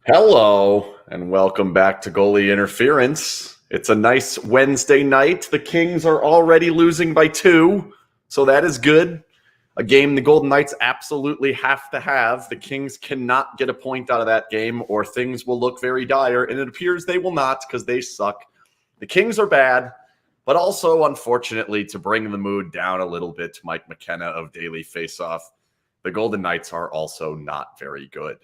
Hello, and welcome back to Goalie Interference. It's a nice Wednesday night. The Kings are already losing by 2, so that is good. A game the Golden Knights absolutely have to have. The Kings cannot get a point out of that game, or things will look very dire, and it appears they will not because they suck. The Kings are bad, but also, unfortunately, to bring the mood down a little bit to Mike McKenna of Daily Faceoff, the Golden Knights are also not very good.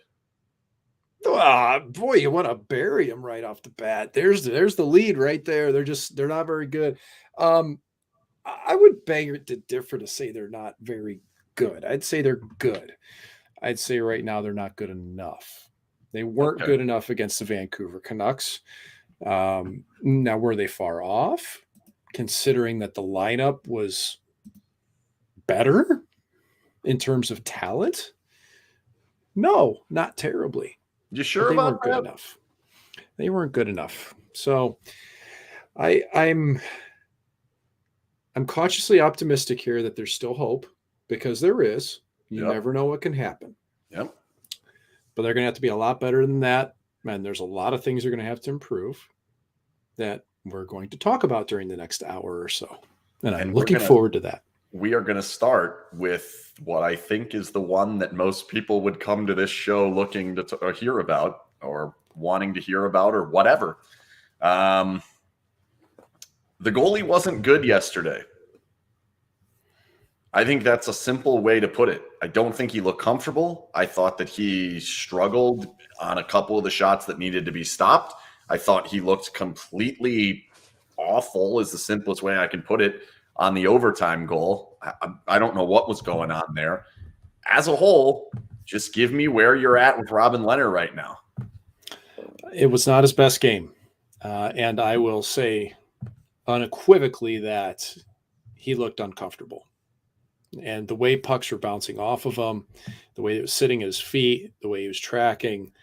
Boy, you want to bury him right off the bat. There's the lead right there. They're not very good. I would beg to differ to say they're not very good. I'd say they're good. I'd say right now they're not good enough. They weren't good enough against the Vancouver Canucks. Now, were they far off, considering that the lineup was better in terms of talent? No, not terribly. You sure about that? Good enough. They weren't good enough. So I'm cautiously optimistic here that there's still hope, because there is. You never know what can happen. Yep. But they're going to have to be a lot better than that. Man, there's a lot of things they're going to have to improve that we're going to talk about during the next hour or so. And I'm looking forward to that. We are going to start with what I think is the one that most people would come to this show looking to hear about, or wanting to hear about, or whatever. The goalie wasn't good yesterday. I think that's a simple way to put it. I don't think he looked comfortable. I thought that he struggled on a couple of the shots that needed to be stopped. I thought he looked completely awful, is the simplest way I can put it, on the overtime goal. I don't know what was going on there. As a whole, just give me where you're at with Robin Lehner right now. It was not his best game. And I will say unequivocally that he looked uncomfortable. And the way pucks were bouncing off of him, the way he was sitting at his feet, the way he was tracking,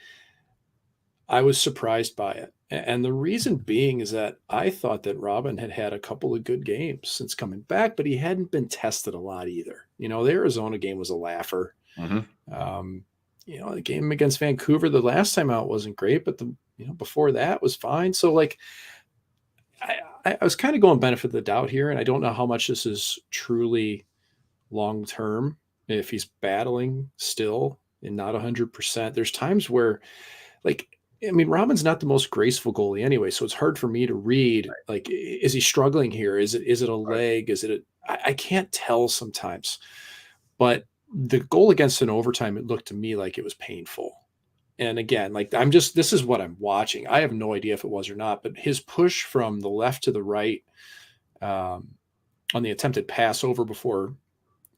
I was surprised by it. And the reason being is that I thought that Robin had had a couple of good games since coming back, but he hadn't been tested a lot either. You know, the Arizona game was a laugher. Mm-hmm. The game against Vancouver the last time out wasn't great, but before that was fine. So like I was kind of going benefit of the doubt here, and I don't know how much this is truly long term, if he's battling still and not 100%. There's times where, Robin's not the most graceful goalie anyway, so it's hard for me to read. Like, is he struggling here? Is it a leg? Is it I can't tell sometimes. But the goal against an overtime, it looked to me like it was painful. And again, this is what I'm watching. I have no idea if it was or not, but his push from the left to the right on the attempted pass over before,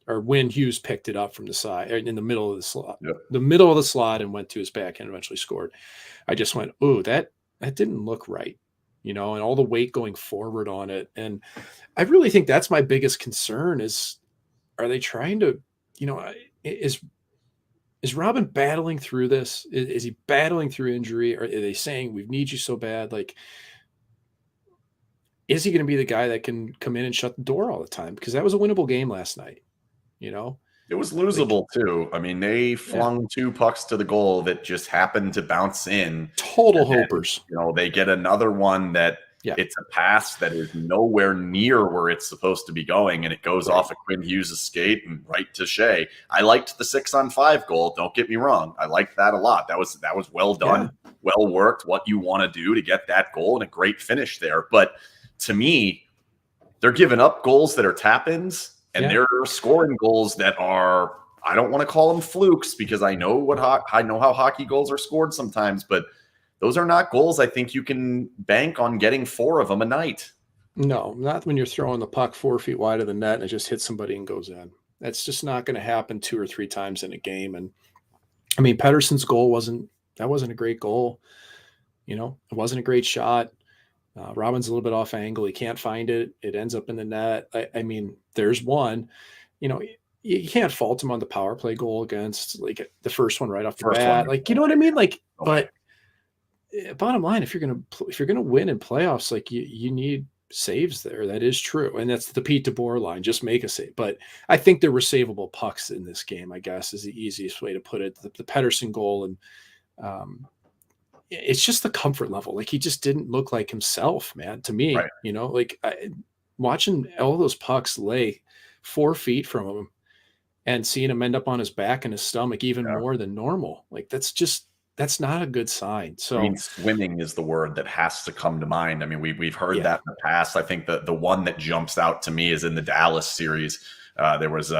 or when Hughes picked it up from the side, in the middle of the slot, and went to his back and eventually scored. I just went, "Ooh, that didn't look right," and all the weight going forward on it. And I really think that's my biggest concern is, are they trying to, is Robin battling through this? Is he battling through injury? Or are they saying, we need you so bad? Like, is he going to be the guy that can come in and shut the door all the time? Because that was a winnable game last night. It was losable too. I mean, they flung 2 pucks to the goal that just happened to bounce in. Total hopers. They get another one that it's a pass that is nowhere near where it's supposed to be going, and it goes off of Quinn Hughes' skate and right to Shea. I liked the 6-on-5 goal. Don't get me wrong. I liked that a lot. That was well done, well worked. What you want to do to get that goal, and a great finish there. But to me, they're giving up goals that are tap-ins. And they're scoring goals that are, I don't want to call them flukes, because I know how hockey goals are scored sometimes, but those are not goals I think you can bank on getting 4 of them a night. No, not when you're throwing the puck 4 feet wide of the net and it just hits somebody and goes in. That's just not going to happen 2 or 3 times in a game. And I mean, Pettersson's goal wasn't a great goal. It wasn't a great shot. Robin's a little bit off angle. He can't find it. It ends up in the net. I mean, there's one, you can't fault him on the power play goal against like the first one right off the bat. Like, you know what I mean? Like, but bottom line, if you're gonna win in playoffs, like you need saves there. That is true, and that's the Pete DeBoer line. Just make a save. But I think there were savable pucks in this game, I guess, is the easiest way to put it. The Pettersson goal, and it's just the comfort level. Like, he just didn't look like himself, man, to me. Right. Watching all those pucks lay 4 feet from him and seeing him end up on his back and his stomach even more than normal. Like, that's not a good sign. So, I mean, swimming is the word that has to come to mind. I mean, we've heard that in the past. I think the one that jumps out to me is in the Dallas series. There was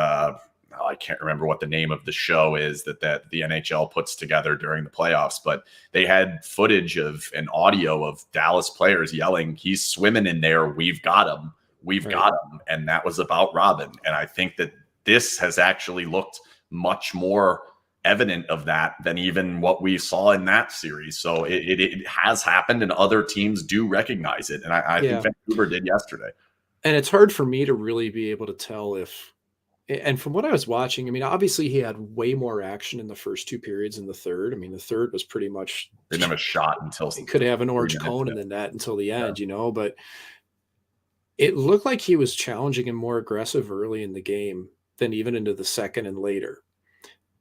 I can't remember what the name of the show is that the NHL puts together during the playoffs, but they had footage of an audio of Dallas players yelling, "He's swimming in there. We've got him. We've got him." And that was about Robin. And I think that this has actually looked much more evident of that than even what we saw in that series. So it has happened, and other teams do recognize it. And I think Vancouver did yesterday. And it's hard for me to really be able to tell if, and from what I was watching, I mean, obviously he had way more action in the first 2 periods than the third. I mean, the third was pretty much, they never shot until he could have an orange cone in the net until the end, but it looked like he was challenging and more aggressive early in the game than even into the second and later.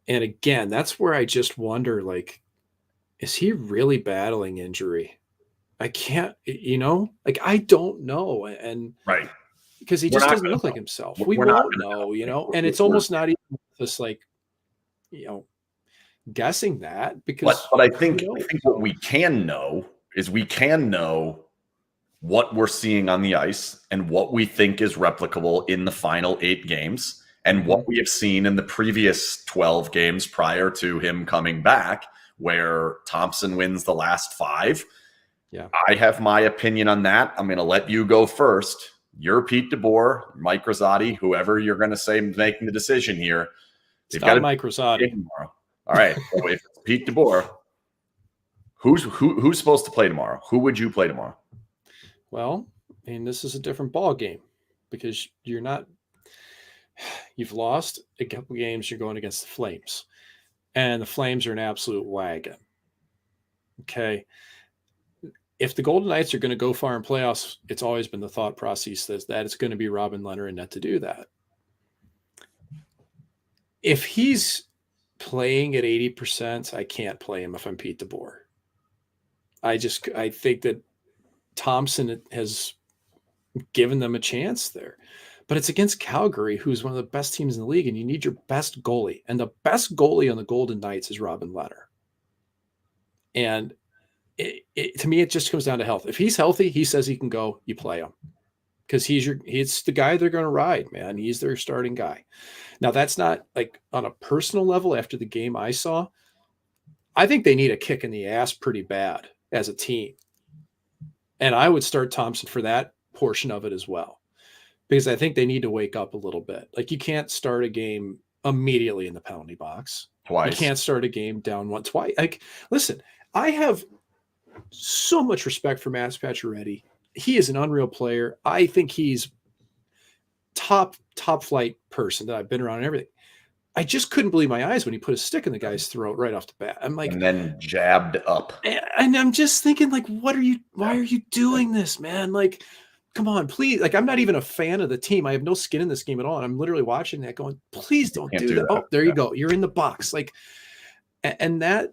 And again, that's where I just wonder, like, is he really battling injury? I can't, I don't know. And right. Because he just doesn't look like himself. We won't know, and it's almost not even just like, guessing that, because. But I think what we can know is what we're seeing on the ice and what we think is replicable in the final 8 games. And what we have seen in the previous 12 games prior to him coming back, where Thompson wins the last 5. Yeah, I have my opinion on that. I'm going to let you go first. You're Pete DeBoer, Mike Rosati, whoever you're going to say making the decision here. It's not Mike Rosati. Tomorrow. All right. So if it's Pete DeBoer, who's supposed to play tomorrow? Who would you play tomorrow? Well, I mean, this is a different ball game because you've lost a couple games. You're going against the Flames, and the Flames are an absolute wagon. Okay. If the Golden Knights are going to go far in playoffs, it's always been the thought process that it's going to be Robin Lehner and net to do that. If he's playing at 80%, I can't play him if I'm Pete DeBoer. I think that Thompson has given them a chance there. But it's against Calgary, who's one of the best teams in the league, and you need your best goalie. And the best goalie on the Golden Knights is Robin Lehner. And to me, it just comes down to health. If he's healthy, he says he can go, you play him. Because he's the guy they're going to ride, man. He's their starting guy. Now, that's not like on a personal level after the game I saw. I think they need a kick in the ass pretty bad as a team. And I would start Thompson for that portion of it as well. Because I think they need to wake up a little bit. Like, you can't start a game immediately in the penalty box. Twice. You can't start a game down one twice. Like, listen, I have so much respect for Matt Pacioretty. He is an unreal player. I think he's top flight person that I've been around and everything. I just couldn't believe my eyes when he put a stick in the guy's throat right off the bat. I'm like, and then jabbed up. And I'm just thinking, like, why are you doing this, man? Like, come on, please. Like, I'm not even a fan of the team. I have no skin in this game at all. And I'm literally watching that going, please don't do that. Oh, there you go. You're in the box. Like, and that,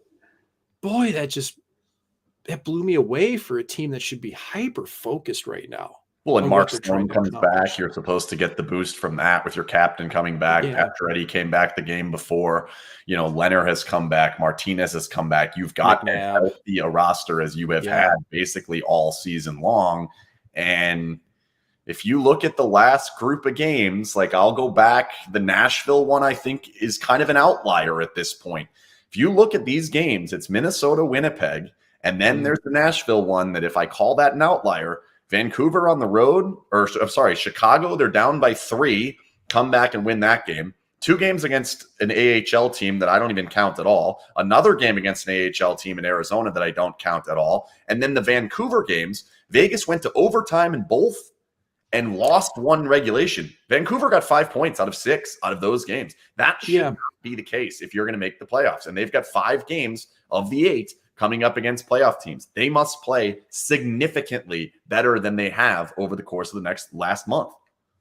boy, that blew me away for a team that should be hyper focused right now. Well, and Mark Stone comes back. You're supposed to get the boost from that with your captain coming back. Yeah. Pacioretty came back the game before. Lehner has come back. Martinez has come back. You've got as healthy a roster as you have had basically all season long. And if you look at the last group of games, like, I'll go back. The Nashville one, I think, is kind of an outlier at this point. If you look at these games, it's Minnesota, Winnipeg, and then there's the Nashville one that, if I call that an outlier, Vancouver on the road, Chicago, they're down by 3, come back and win that game. 2 games against an AHL team that I don't even count at all. Another game against an AHL team in Arizona that I don't count at all. And then the Vancouver games, Vegas went to overtime in both and lost one regulation. Vancouver got 5 points out of 6 out of those games. That should not be the case if you're going to make the playoffs. And they've got 5 games of the 8 coming up against playoff teams. They must play significantly better than they have over the course of the last month.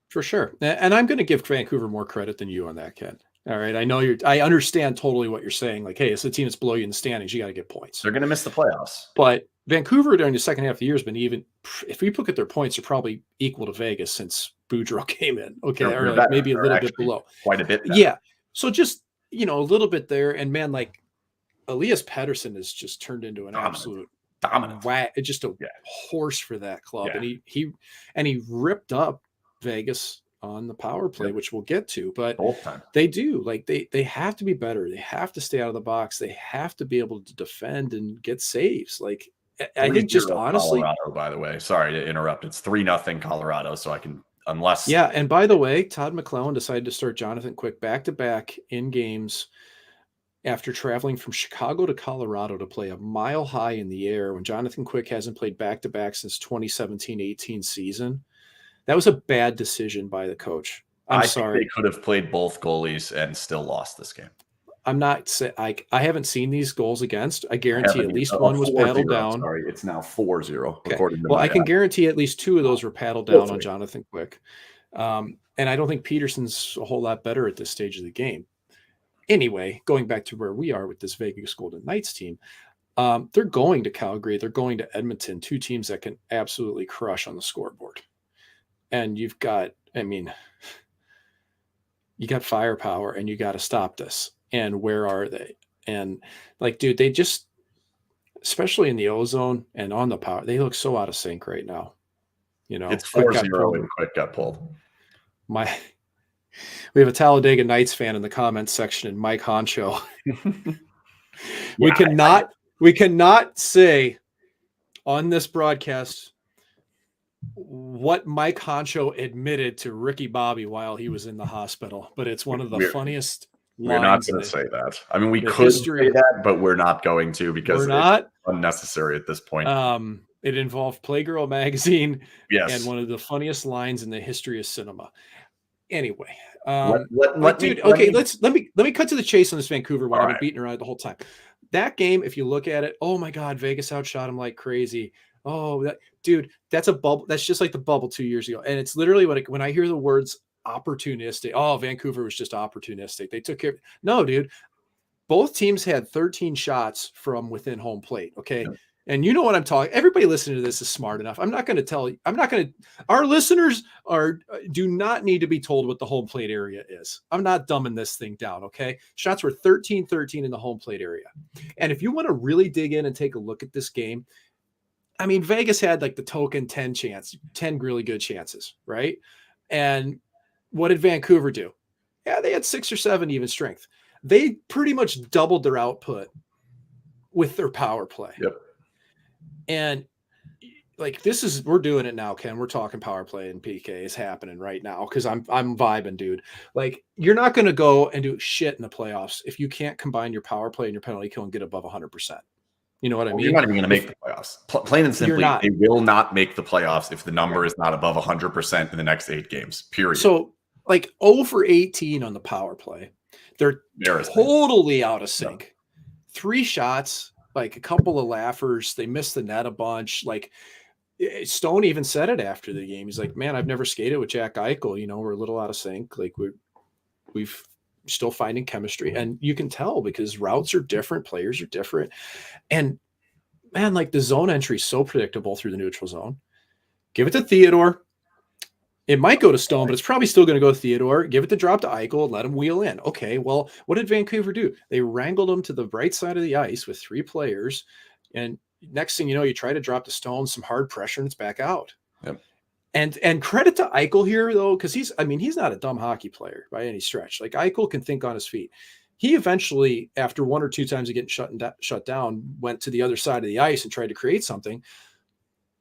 For sure. And I'm going to give Vancouver more credit than you on that, Ken. All right. I understand totally what you're saying. Like, hey, it's the team that's below you in the standings. You got to get points. They're going to miss the playoffs. But Vancouver during the second half of the year has been even, if we look at their points, are probably equal to Vegas since Boudreaux came in. Okay. Or like maybe a little bit below. Quite a bit better. Yeah. So just, a little bit there. And man, like Elias Pettersson has just turned into an absolute dominant. Just a horse for that club. Yeah. And he ripped up Vegas on the power play, which we'll get to, but they do like they have to be better. They have to stay out of the box. They have to be able to defend and get saves. Like I think just honestly, Colorado, by the way, sorry to interrupt. It's 3-0 Colorado. So I can, unless. Yeah. And by the way, Todd McClellan decided to start Jonathan Quick back-to-back in games after traveling from Chicago to Colorado to play a mile high in the air when Jonathan Quick hasn't played back-to-back since 2017-18 season. That was a bad decision by the coach. I'm sorry. Think they could have played both goalies and still lost this game. I'm not saying I haven't seen these goals against. I guarantee at least one was paddled down. Sorry, it's now 4-0. Okay. According to I can guarantee at least 2 of those were paddled down on Jonathan Quick. And I don't think Peterson's a whole lot better at this stage of the game. Anyway, going back to where we are with this Vegas Golden Knights team, they're going to Calgary. They're going to Edmonton, 2 teams that can absolutely crush on the scoreboard. And you've got, you got firepower and you got to stop this. And where are they? And like, dude, they just, especially in the ozone and on the power, they look so out of sync right now. It's 4-0 and Quick got pulled. We have a Talladega Nights fan in the comments section, and Mike Honcho. We cannot say on this broadcast what Mike Honcho admitted to Ricky Bobby while he was in the hospital, but it's one of the funniest lines. We're not going to say that. I mean, we could say that, but we're not going to because it's unnecessary at this point. It involved Playgirl magazine and one of the funniest lines in the history of cinema. Anyway, let me cut to the chase on this Vancouver one. I've been beating around it the whole time. That game, if you look at it, oh my God, Vegas outshot him like crazy. Oh, dude, that's a bubble. That's just like the bubble 2 years ago. And it's literally when I hear the words opportunistic, Vancouver was just opportunistic. They took care. No, dude, both teams had 13 shots from within home plate. Okay. Yeah. And you know what I'm talking. Everybody listening to this is smart enough. Our listeners do not need to be told what the home plate area is. I'm not dumbing this thing down. Okay. Shots were 13-13 in the home plate area. And if you want to really dig in and take a look at this game, I mean, Vegas had like the token 10 really good chances, right? And what did Vancouver do? Yeah, they had 6 or 7 even strength. They pretty much doubled their output with their power play. Yep. And like we're doing it now, Ken. We're talking power play and PK is happening right now because I'm vibing, dude. Like you're not going to go and do shit in the playoffs if you can't combine your power play and your penalty kill and get above 100%. You know what I mean? You're not even going to make the playoffs. Plain and simply, they will not make the playoffs if the number is not above 100% in the next 8 games, period. So, like 0 for 18 on the power play. They're totally out of sync. 3 shots, like a couple of laughers. They missed the net a bunch. Like Stone even said it after the game. He's like, man, I've never skated with Jack Eichel. We're a little out of sync. Like we've still finding chemistry, and you can tell because routes are different, players are different. And man, like the zone entry is so predictable through the neutral zone. Give it to Theodore. It might go to Stone, but it's probably still going to go to Theodore. Give it the drop to Eichel and let him wheel in. Okay, well, what did Vancouver do? They wrangled him to the right side of the ice with 3 players, and next thing you know, you try to drop to Stone, some hard pressure, and it's back out. Yep. And credit to Eichel here, though, because he's not a dumb hockey player by any stretch. Like Eichel can think on his feet. He eventually, after 1 or 2 times of getting shut down, went to the other side of the ice and tried to create something,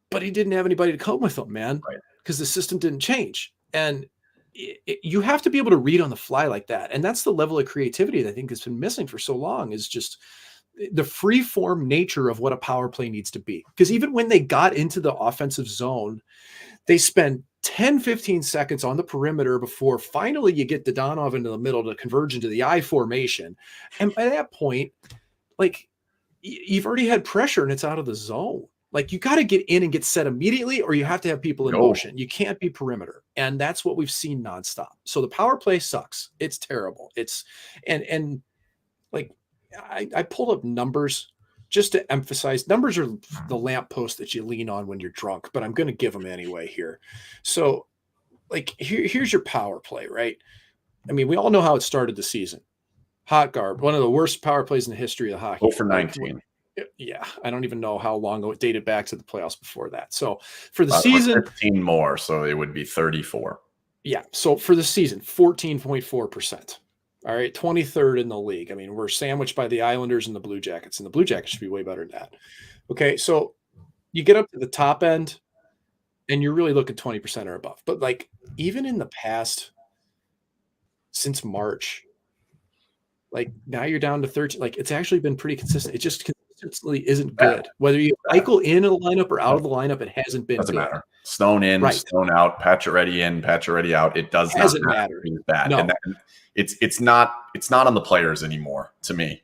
but he didn't have anybody to come with him, man, because the system didn't change. And you have to be able to read on the fly like that. And that's the level of creativity that I think has been missing for so long, is just the free form nature of what a power play needs to be. Because even when they got into the offensive zone, they spend 10, 15 seconds on the perimeter before finally you get Dodonov into the middle to converge into the I formation. And by that point, like, you've already had pressure and it's out of the zone. Like, you got to get in and get set immediately, or you have to have people in motion. You can't be perimeter. And that's what we've seen nonstop. So the power play sucks. It's terrible. It's, and like, I pulled up numbers just to emphasize. Numbers are the lamppost that you lean on when you're drunk, but I'm going to give them anyway here. So, like, here's your power play, right? I mean, we all know how it started the season. Hot Garb, one of the worst power plays in the history of hockey. 0 for 19. Yeah, I don't even know how long it dated back to the playoffs before that. So for the season, 15 more, so it would be 34. Yeah, so for the season, 14.4%. All right, 23rd in the league. I mean, we're sandwiched by the Islanders and the Blue Jackets, and the Blue Jackets should be way better than that. Okay, so you get up to the top end, and you're really looking 20% or above. But, like, even in the past, since March, like, now you're down to 13. Like, it's actually been pretty consistent. It just consistently isn't good. Whether you cycle in the lineup or out of the lineup, it hasn't been doesn't good. matter. Stone in, Stone out, Pacioretty in, Pacioretty out. It doesn't matter. He's bad. No. And it's not on the players anymore, to me.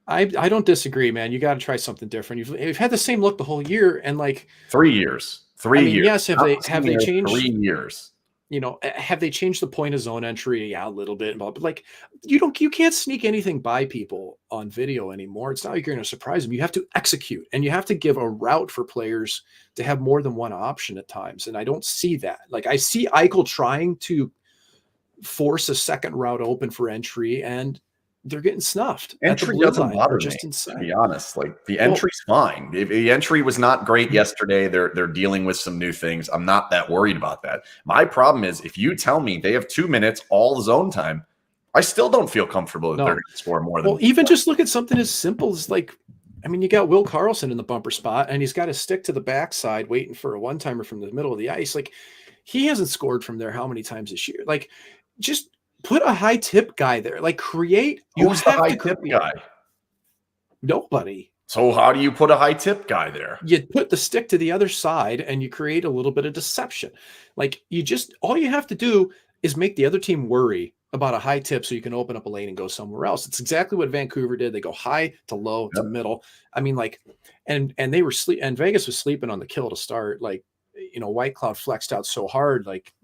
I don't disagree, man. You got to try something different. You've had the same look the whole year, and like 3 years. 3 years. Yes, have they changed 3 years? You know, have they changed the point of zone entry? Yeah, a little bit, but like you can't sneak anything by people on video anymore. It's not like you're going to surprise them. You have to execute, and you have to give a route for players to have more than one option at times. And I don't see that. Like, I see Eichel trying to force a second route open for entry, and they're getting snuffed. Entry doesn't bother me, to be honest. Like, the entry's fine. The entry was not great yesterday. They're dealing with some new things. I'm not that worried about that. My problem is, if you tell me they have 2 minutes all zone time, I still don't feel comfortable that they're going to score more than. Well, even just look at something as simple as, like, I mean, you got Will Carlson in the bumper spot, and he's got to stick to the backside waiting for a one-timer from the middle of the ice. Like, he hasn't scored from there how many times this year? Like, just put a high tip guy there. Like, create. Who's the high tip guy? Nobody. So how do you put a high tip guy there? You put the stick to the other side and you create a little bit of deception. Like, all you have to do is make the other team worry about a high tip so you can open up a lane and go somewhere else. It's exactly what Vancouver did. They go high to low to middle. I mean, like, and they were and Vegas was sleeping on the kill to start. Like, you know, White Cloud flexed out so hard, like,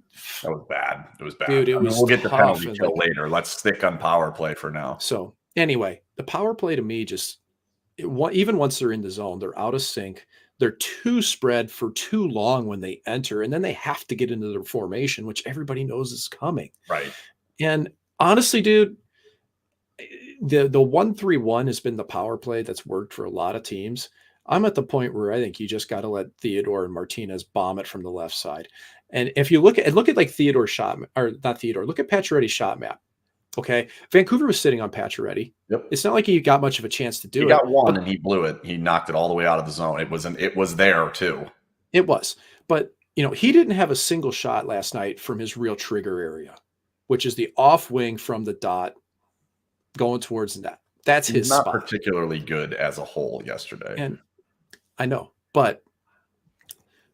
that was bad. It was bad. Dude, we'll get the penalty kill later. Let's stick on power play for now. So anyway, the power play to me even once they're in the zone, they're out of sync. They're too spread for too long when they enter, and then they have to get into their formation, which everybody knows is coming. Right. And honestly, dude, the 1-3-1 has been the power play that's worked for a lot of teams. I'm at the point where I think you just got to let Theodore and Martinez bomb it from the left side. And if you look at like Theodore's shot, or not Theodore, look at Pacioretty's shot map. Okay. Vancouver was sitting on Pacioretty. Yep. It's not like he got much of a chance to do it. He got one and he blew it. He knocked it all the way out of the zone. It was there too. It was. But, you know, he didn't have a single shot last night from his real trigger area, which is the off wing from the dot going towards the net. That's his spot. Not particularly good as a whole yesterday. And I know, but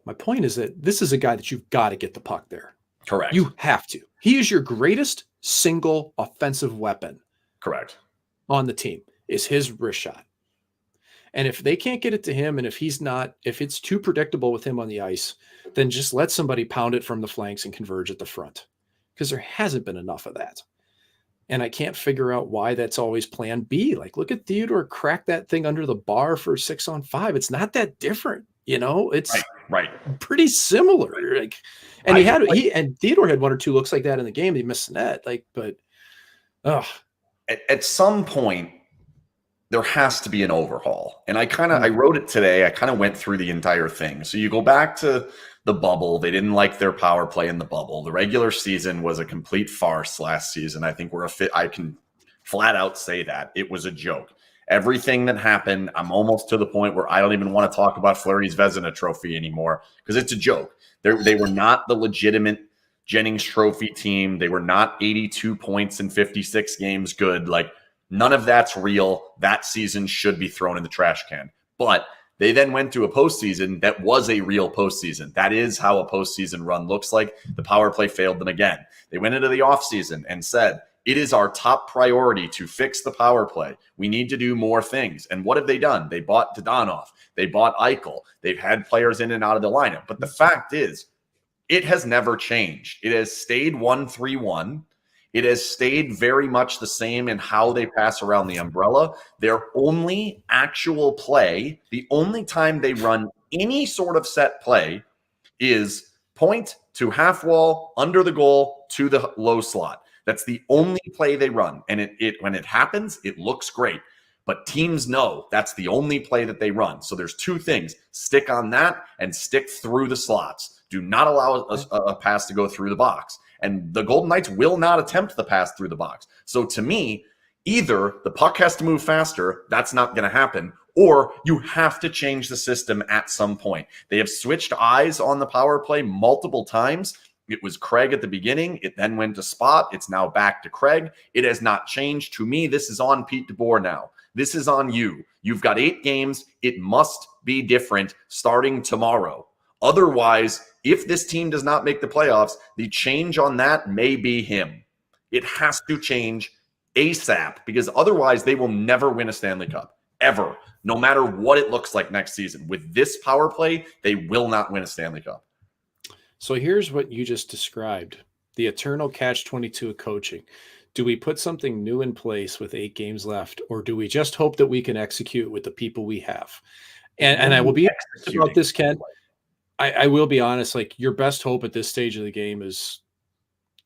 my point is that this is a guy that you've got to get the puck there. Correct. You have to. He is your greatest single offensive weapon. Correct. On the team is his wrist shot. And if they can't get it to him, and if it's too predictable with him on the ice, then just let somebody pound it from the flanks and converge at the front, because there hasn't been enough of that. And I can't figure out why that's always plan B. Like, look at Theodore crack that thing under the bar for 6-on-5. It's not that different, you know. It's right. Pretty similar. Like, and and Theodore had one or two looks like that in the game. He missed the net. Like, but at some point there has to be an overhaul. And I wrote it today. I kind of went through the entire thing. So you go back to the bubble. They didn't like their power play in the bubble. The regular season was a complete farce last season. I think I can flat out say that it was a joke. Everything that happened, I'm almost to the point where I don't even want to talk about Fleury's Vezina trophy anymore, because it's a joke. They were not the legitimate Jennings Trophy team. They were not 82 points in 56 games good. Like, None of that's real. That season should be thrown in the trash can. But they then went to a postseason that was a real postseason. That is how a postseason run looks like. The power play failed them again. They went into the offseason and said, it is our top priority to fix the power play. We need to do more things. And what have they done? They bought Dadonov. They bought Eichel. They've had players in and out of the lineup. But the fact is, it has never changed. It has stayed 1-3-1. It has stayed very much the same in how they pass around the umbrella. Their only actual play, the only time they run any sort of set play, is point to half wall, under the goal, to the low slot. That's the only play they run. And it when it happens, it looks great. But teams know that's the only play that they run. So there's two things. Stick on that and stick through the slots. Do not allow a pass to go through the box. And the Golden Knights will not attempt the pass through the box. So to me, either the puck has to move faster, that's not going to happen, or you have to change the system at some point. They have switched eyes on the power play multiple times. It was Craig at the beginning. It then went to Spot. It's now back to Craig. It has not changed. To me, this is on Pete DeBoer now. This is on you. You've got 8 games. It must be different starting tomorrow. Otherwise, if this team does not make the playoffs, the change on that may be him. It has to change ASAP, because otherwise they will never win a Stanley Cup, ever, no matter what it looks like next season. With this power play, they will not win a Stanley Cup. So here's what you just described, the eternal catch-22 of coaching. Do we put something new in place with 8 games left, or do we just hope that we can execute with the people we have? And I will be honest about this, Ken. I will be honest, like, your best hope at this stage of the game is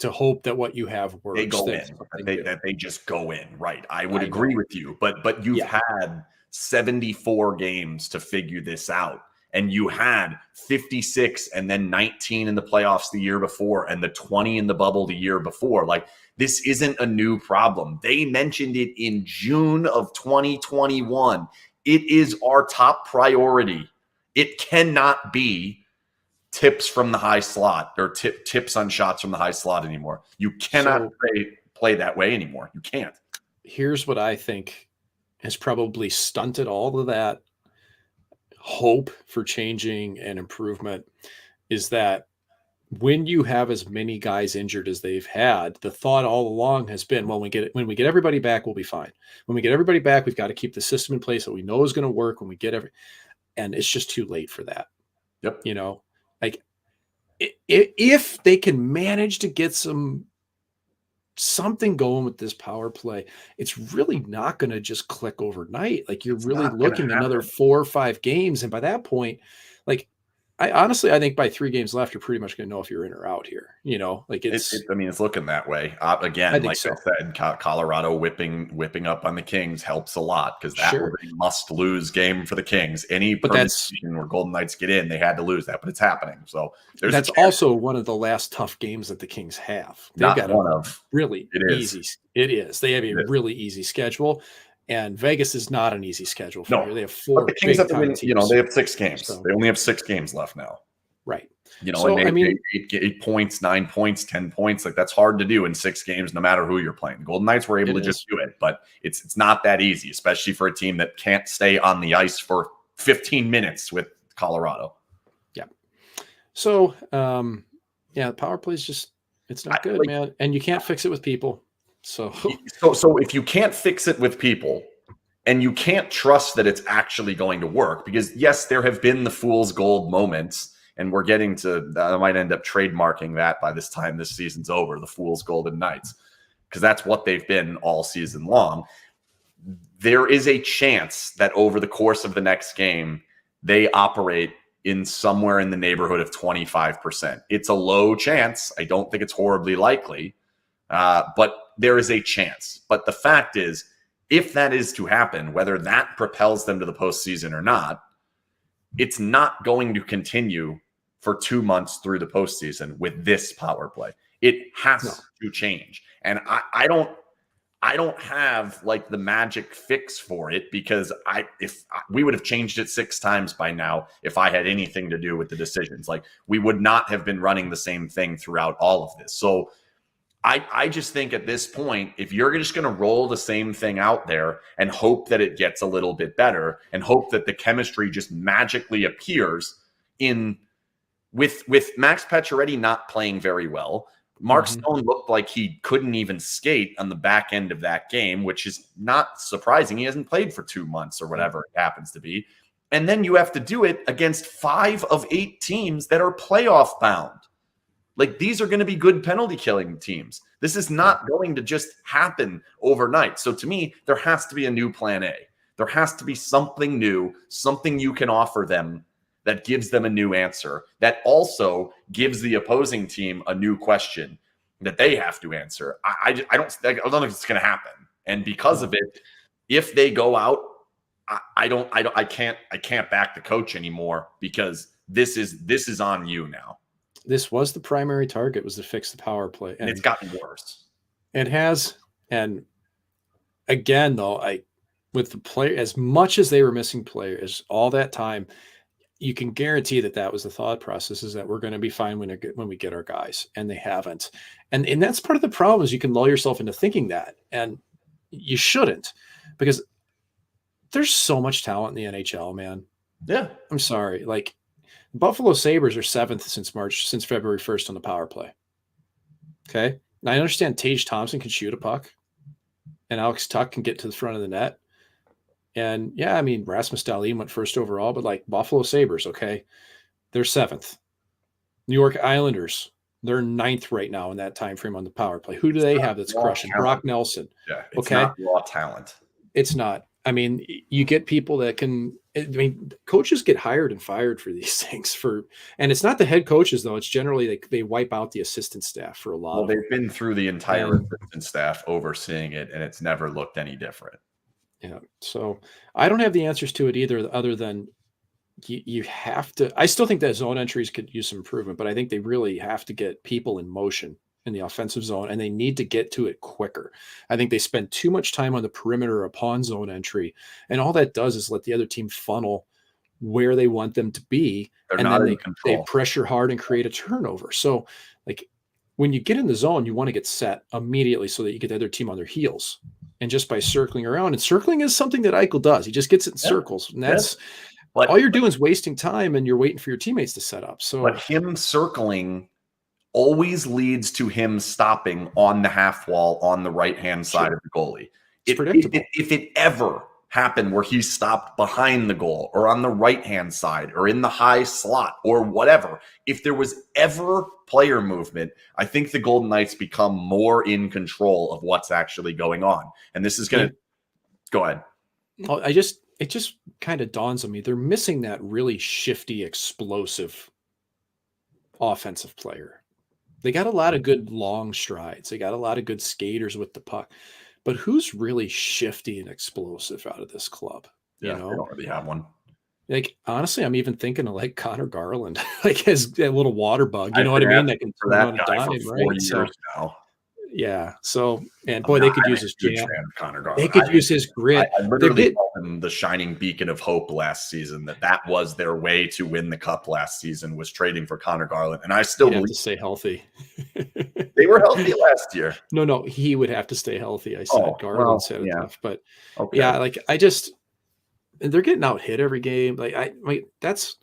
to hope that what you have works. They go in, that they just go in, right? I would agree with you, but you've had 74 games to figure this out. And you had 56 and then 19 in the playoffs the year before and the 20 in the bubble the year before. Like, this isn't a new problem. They mentioned it in June of 2021. It is our top priority. It cannot be tips from the high slot or tips on shots from the high slot anymore. You cannot play that way anymore. You can't. Here's what I think has probably stunted all of that hope for changing and improvement, is that when you have as many guys injured as they've had, the thought all along has been, well, when we get everybody back, we'll be fine. When we get everybody back, we've got to keep the system in place that we know is going to work when we get and it's just too late for that. Yep. You know, like, if they can manage to get something going with this power play, it's really not going to just click overnight. Like, you're really looking another 4 or 5 games. And by that point, like, I think by 3 games left, you're pretty much going to know if you're in or out here. You know, like, it's looking that way. Again, like I said, Colorado whipping up on the Kings helps a lot, because that was a must-lose game for the Kings. But that's where Golden Knights get in, they had to lose that, but it's happening. So that's also one of the last tough games that the Kings have. They've got really easy. It is. They have a really easy schedule. And Vegas is not an easy schedule for you. They have 4 but the Kings have to win, they have 6 games. So they only have 6 games left now. Right. So, and they 8 points, 9 points, 10 points. Like, that's hard to do in 6 games, no matter who you're playing. The Golden Knights were able to just do it, but it's not that easy, especially for a team that can't stay on the ice for 15 minutes with Colorado. Yeah. So, the power play is just, it's not good, man. And you can't fix it with people. So if you can't fix it with people, and you can't trust that it's actually going to work, because yes, there have been the fool's gold moments, and we're getting to, I might end up trademarking that by this time this season's over, the fool's golden Knights, because that's what they've been all season long. There is a chance that over the course of the next game, they operate in somewhere in the neighborhood of 25%. It's a low chance. I don't think it's horribly likely, but there is a chance. But the fact is, if that is to happen, whether that propels them to the postseason or not, it's not going to continue for 2 months through the postseason with this power play. It has to change. And I don't have like the magic fix for it, because if we would have changed it 6 times by now if I had anything to do with the decisions. Like, we would not have been running the same thing throughout all of this. So I just think at this point, if you're just going to roll the same thing out there and hope that it gets a little bit better and hope that the chemistry just magically appears in with Max Pacioretty not playing very well, Mark Stone looked like he couldn't even skate on the back end of that game, which is not surprising. He hasn't played for 2 months or whatever it happens to be. And then you have to do it against 5 of 8 teams that are playoff bound. Like, these are going to be good penalty killing teams. This is not going to just happen overnight. So to me, there has to be a new plan A. There has to be something new, something you can offer them that gives them a new answer, that also gives the opposing team a new question that they have to answer. I don't think it's going to happen. And because of it, if they go out, I can't back the coach anymore, because this is on you now. This was the primary target, was to fix the power play. And it's gotten worse. It has. And again, though, with the player, as much as they were missing players all that time, you can guarantee that was the thought process, is that we're going to be fine when we get our guys, and they haven't. And that's part of the problem, is you can lull yourself into thinking that, and you shouldn't, because there's so much talent in the NHL, man. Yeah. I'm sorry. Like, Buffalo Sabres are 7th since February 1st on the power play. Okay. Now, I understand Tage Thompson can shoot a puck, and Alex Tuck can get to the front of the net. And yeah, I mean, Rasmus Dahlin went 1st overall, but like, Buffalo Sabres, okay, they're 7th. New York Islanders, they're 9th right now in that time frame on the power play. Who do they have that's crushing? Brock Nelson. Yeah, it's not raw talent. It's not. I mean, you get people that can. I mean, coaches get hired and fired for these things. And it's not the head coaches, though. It's generally they wipe out the assistant staff for a lot. Well, they've been through the entire assistant staff overseeing it, and it's never looked any different. Yeah. So I don't have the answers to it either, other than you have to. I still think that zone entries could use some improvement, but I think they really have to get people in motion in the offensive zone, and they need to get to it quicker. I think they spend too much time on the perimeter upon zone entry, and all that does is let the other team funnel where they want them to be. They're and not then in control. They pressure hard and create a turnover. So like, when you get in the zone, you want to get set immediately so that you get the other team on their heels. And just by circling around, and circling is something that Eichel does. He just gets it in circles, and that's all you're doing is wasting time, and you're waiting for your teammates to set up. So, but him circling always leads to him stopping on the half wall on the right-hand side of the goalie. If it ever happened where he stopped behind the goal or on the right-hand side or in the high slot or whatever, if there was ever player movement, I think the Golden Knights become more in control of what's actually going on. And this is going to go ahead. Well, it just kind of dawns on me. They're missing that really shifty, explosive offensive player. They got a lot of good long strides. They got a lot of good skaters with the puck. But who's really shifty and explosive out of this club? Yeah, they don't really have one. Like, honestly, I'm even thinking of like Connor Garland, like his little water bug. You know what I mean? That can for that guy for 4 years now. Yeah. So, and boy, they could use his jam. Connor Garland. They could use his grit. I literally called him the shining beacon of hope last season. That was their way to win the cup last season, was trading for Connor Garland. And I still believe to stay healthy. They were healthy last year. No, he would have to stay healthy. I said Garland said it tough, but yeah, like they're getting out hit every game. Like that's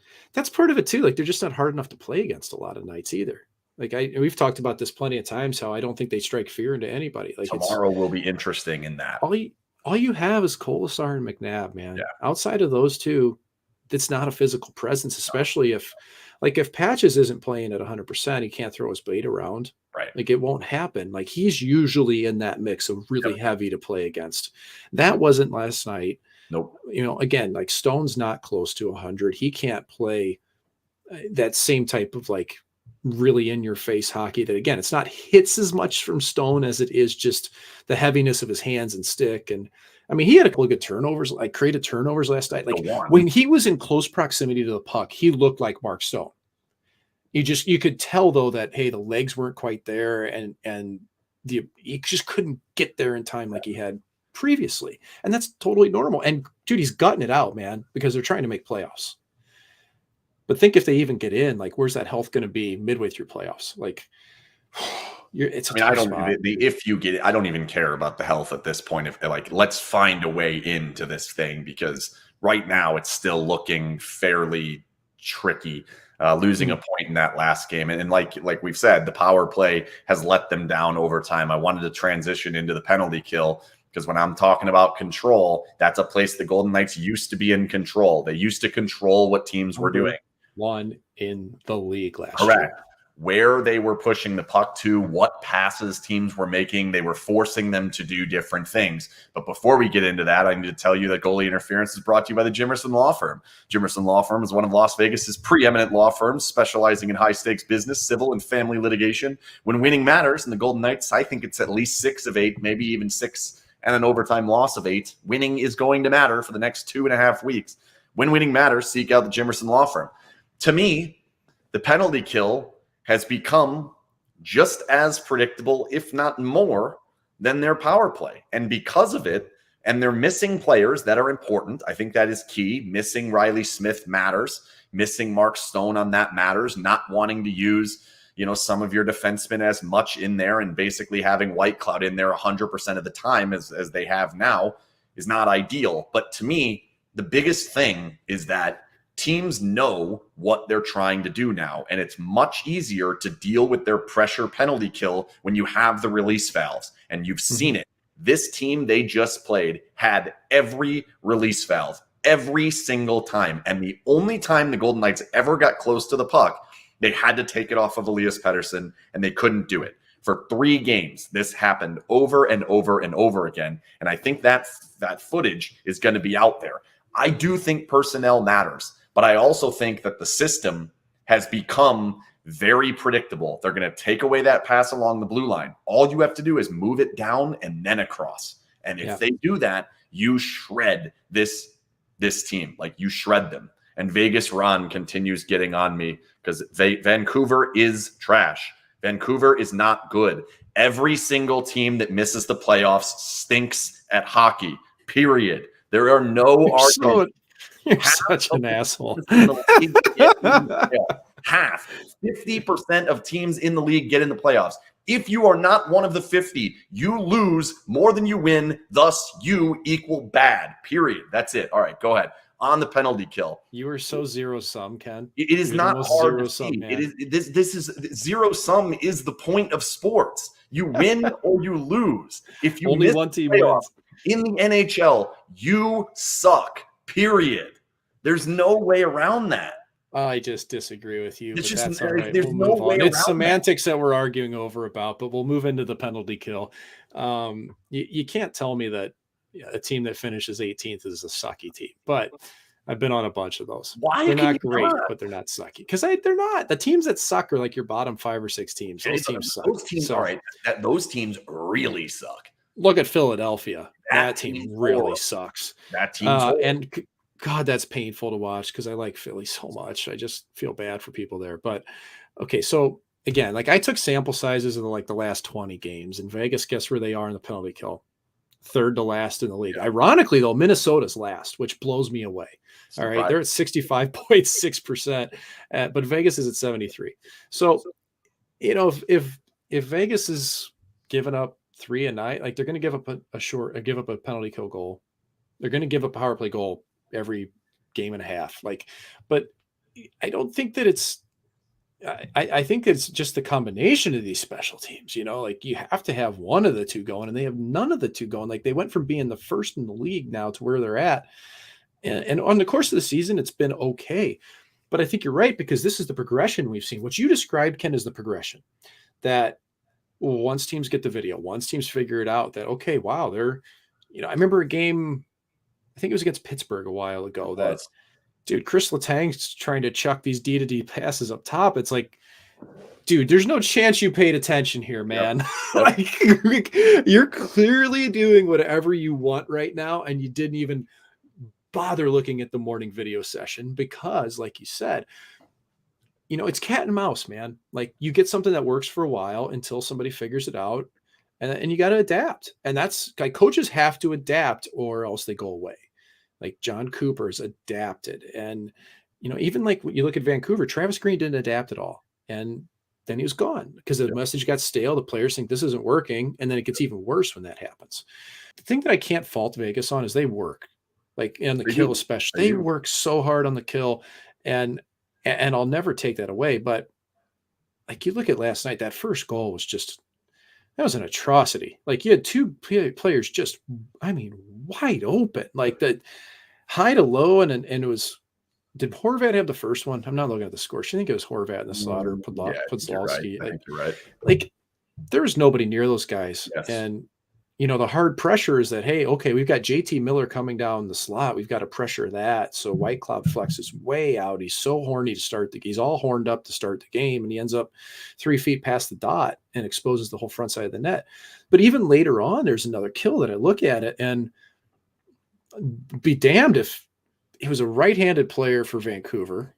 part of it too. Like, they're just not hard enough to play against a lot of nights either. Like, we've talked about this plenty of times, how I don't think they strike fear into anybody. Like, tomorrow will be interesting in that. All you have is Kolasar and McNabb, man. Yeah. Outside of those two, it's not a physical presence, especially if Patches isn't playing at 100%, he can't throw his blade around. Right. Like, it won't happen. Like, he's usually in that mix of really heavy to play against. That wasn't last night. Nope. Again, like, Stone's not close to 100. He can't play that same type of like really in your face hockey that, again, it's not hits as much from Stone as it is just the heaviness of his hands and stick. And I mean, he had a couple of good turnovers, like created turnovers last night. Like, when he was in close proximity to the puck, he looked like Mark Stone. You could tell though that, hey, the legs weren't quite there, and he just couldn't get there in time like he had previously. And that's totally normal. And dude, he's gutting it out, man, because they're trying to make playoffs. But think if they even get in, like, where's that health going to be midway through playoffs? Like, It's a I mean, I tough don't, spot. if you get it, I don't even care about the health at this point. If like, let's find a way into this thing, because right now it's still looking fairly tricky. Losing a point in that last game, and like we've said, the power play has let them down over time. I wanted to transition into the penalty kill, because when I'm talking about control, that's a place the Golden Knights used to be in control. They used to control what teams were doing. One in the league last Correct. year. Where they were pushing the puck to, what passes teams were making, they were forcing them to do different things. But before we get into that, I need to tell you that goalie interference is brought to you by the Jimerson Law Firm. Jimerson Law Firm is one of Las Vegas's preeminent law firms, specializing in high-stakes business, civil, and family litigation. When winning matters, and the Golden Knights, I think it's at least 6 of 8, maybe even 6 and an overtime loss of 8. Winning is going to matter for the next 2.5 weeks. When winning matters, seek out the Jimerson Law Firm. To me, the penalty kill has become just as predictable, if not more, than their power play. And because of it, and they're missing players that are important, I think that is key. Missing Riley Smith matters. Missing Mark Stone on that matters. Not wanting to use, some of your defensemen as much in there, and basically having Whitecloud in there 100% of the time as they have now is not ideal. But to me, the biggest thing is that teams know what they're trying to do now, and it's much easier to deal with their pressure penalty kill when you have the release valves, and you've seen it. This team they just played had every release valve every single time, and the only time the Golden Knights ever got close to the puck, they had to take it off of Elias Pettersson, and they couldn't do it. For 3 games, this happened over and over and over again, and I think that footage is going to be out there. I do think personnel matters, but I also think that the system has become very predictable. They're going to take away that pass along the blue line. All you have to do is move it down and then across. And if they do that, you shred this team. Like, you shred them. And Vegas Ron continues getting on me because Vancouver is trash. Vancouver is not good. Every single team that misses the playoffs stinks at hockey, period. There are no arguments. You're such an asshole. Half, 50% of teams in the league get in the playoffs. If you are not one of the 50, you lose more than you win. Thus, you equal bad, period. That's it. All right, go ahead. On the penalty kill. You are so zero-sum, Ken. It is not hard to see. Man. It is this is zero-sum is the point of sports. You win or you lose. If you only one team wins. In the NHL, you suck, period. There's no way around that. I just disagree with you. It's but just, that's all right. there's no way around it's semantics that we're arguing over about, but we'll move into the penalty kill. You can't tell me that a team that finishes 18th is a sucky team, but I've been on a bunch of those. Why? They're not great, but they're not sucky. Because they're not. The teams that suck are like your bottom 5 or 6 teams. Those teams suck. Those teams, all right. Those teams really suck. Look at Philadelphia. That team really sucks. That team, and God, that's painful to watch because I like Philly so much. I just feel bad for people there. But okay, so again, like I took sample sizes in the last 20 games, and Vegas, guess where they are in the penalty kill? 3rd to last in the league. Ironically, though, Minnesota's last, which blows me away. All right, they're at 65.6%, but Vegas is at 73. So, if Vegas is giving up 3 a night, like they're going to give up give up a penalty kill goal. They're going to give a power play goal every game and a half. But I don't think that it's. I think it's just the combination of these special teams. Like you have to have one of the two going, and they have none of the two going. Like they went from being the first in the league now to where they're at, and on the course of the season, it's been okay. But I think you're right, because this is the progression we've seen. What you described, Ken, is the progression that once teams get the video, once teams figure it out, that okay, wow, they're. I remember a game. I think it was against Pittsburgh a while ago. Dude, Chris Letang's trying to chuck these D-to-D passes up top. It's like, dude, there's no chance you paid attention here, man. Yep. You're clearly doing whatever you want right now, and you didn't even bother looking at the morning video session because, like you said, it's cat and mouse, man. Like you get something that works for a while until somebody figures it out, and you got to adapt. And that's like coaches have to adapt or else they go away. Like John Cooper's adapted. And, even like when you look at Vancouver, Travis Green didn't adapt at all. And then he was gone because the message got stale. The players think this isn't working. And then it gets even worse when that happens. The thing that I can't fault Vegas on is they work, like in the kill especially. They work so hard on the kill, and I'll never take that away. But like you look at last night, that first goal was just, that was an atrocity. Like you had two players just, I mean, wide open, like that high to low. And it was, did Horvat have the first one? I'm not looking at the score. I think it was Horvat in the slot or Podolski. I think you're right. Like there was nobody near those guys. Yes. And, you know, the hard pressure is that, hey, okay, we've got JT Miller coming down the slot. We've got to pressure that. So White Cloud Flex is way out. He's so horny to start he's all horned up to start the game. And he ends up 3 feet past the dot and exposes the whole front side of the net. But even later on, there's another kill that I look at it and be damned if he was a right-handed player for Vancouver.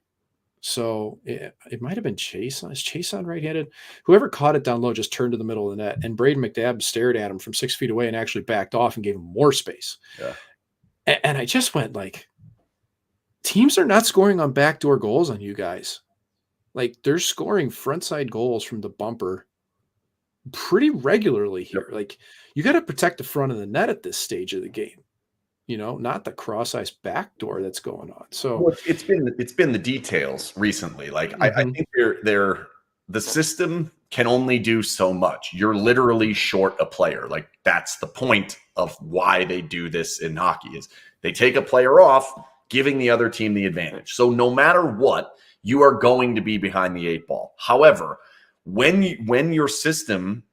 So it might have been Chase. Is Chase on right-handed? Whoever caught it down low just turned to the middle of the net, and Braden McNabb stared at him from 6 feet away and actually backed off and gave him more space. Yeah. And I just went like, teams are not scoring on backdoor goals on you guys. Like they're scoring frontside goals from the bumper pretty regularly here. Yep. Like you got to protect the front of the net at this stage of the game. You know, not the cross-ice backdoor that's going on. So it's been the details recently. Like I think the system can only do so much. You're literally short a player. Like that's the point of why they do this in hockey is they take a player off, giving the other team the advantage. So no matter what, you are going to be behind the 8 ball. However, when your system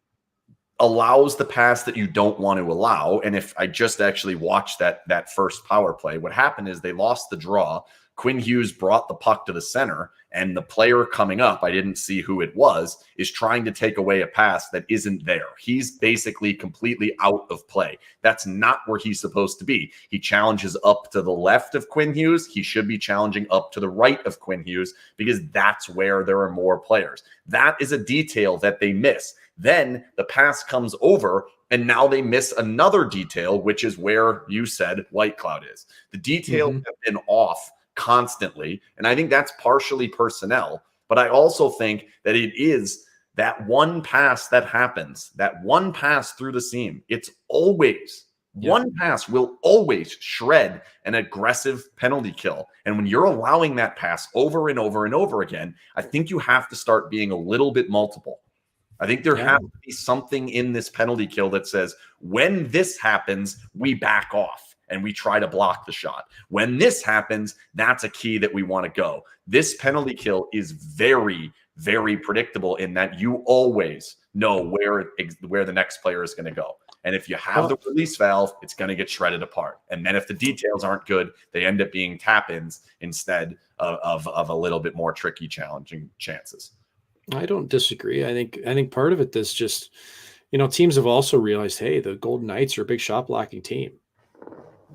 allows the pass that you don't want to allow. And if I just actually watched that first power play, what happened is they lost the draw. Quinn Hughes brought the puck to the center, and the player coming up, I didn't see who it was, is trying to take away a pass that isn't there. He's basically completely out of play. That's not where he's supposed to be. He challenges up to the left of Quinn Hughes. He should be challenging up to the right of Quinn Hughes because that's where there are more players. That is a detail that they miss. Then the pass comes over, and now they miss another detail, which is where you said White Cloud is. The details have been off constantly, and I think that's partially personnel, but I also think that it is that one pass that happens, that one pass through the seam. It's always one pass will always shred an aggressive penalty kill. And when you're allowing that pass over and over and over again, I think you have to start being a little bit multiple. I think there has to be something in this penalty kill that says, when this happens, we back off and we try to block the shot. When this happens, that's a key that we want to go. This penalty kill is very, very predictable in that you always know where the next player is going to go. And if you have the release valve, it's going to get shredded apart. And then if the details aren't good, they end up being tap-ins instead of a little bit more tricky, challenging chances. I don't disagree. I think part of it is just, you know, teams have also realized, hey, the Golden Knights are a big shot blocking team,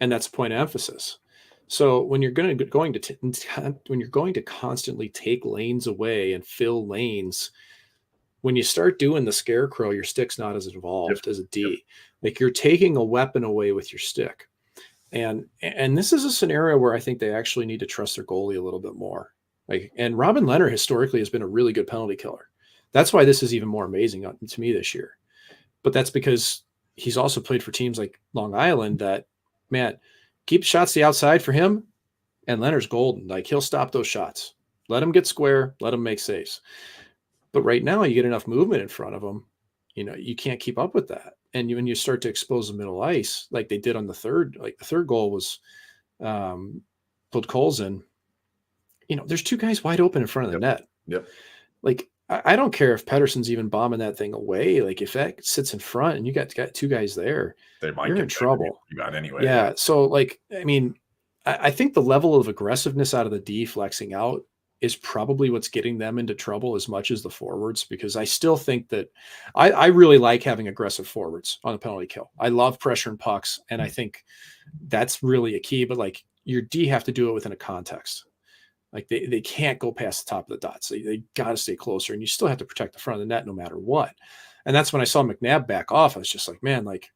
and that's a point of emphasis. So when you're going to constantly take lanes away and fill lanes, when you start doing the scarecrow, your stick's not as involved as a D. Like you're taking a weapon away with your stick, and this is a scenario where I think they actually need to trust their goalie a little bit more. And Robin Lehner historically has been a really good penalty killer. That's why this is even more amazing to me this year. But that's because he's also played for teams like Long Island that, man, keep shots to the outside for him, and Lehner's golden. Like he'll stop those shots. Let him get square. Let him make saves. But right now you get enough movement in front of him, you know, you can't keep up with that. And when you start to expose the middle ice, like they did on the third goal was Podkolzin. You know, there's two guys wide open in front of the net. Yep. Like, I don't care if Pettersson's even bombing that thing away. Like, if that sits in front and you got two guys there, you're in trouble. You got anyway. Yeah. So, like, I mean, I think the level of aggressiveness out of the D flexing out is probably what's getting them into trouble as much as the forwards, because I still think that I really like having aggressive forwards on the penalty kill. I love pressure and pucks, and I think that's really a key. But, like, your D have to do it within a context. Like they can't go past the top of the dots. They got to stay closer, and you still have to protect the front of the net no matter what. And that's when I saw McNabb back off. I was just like, man, like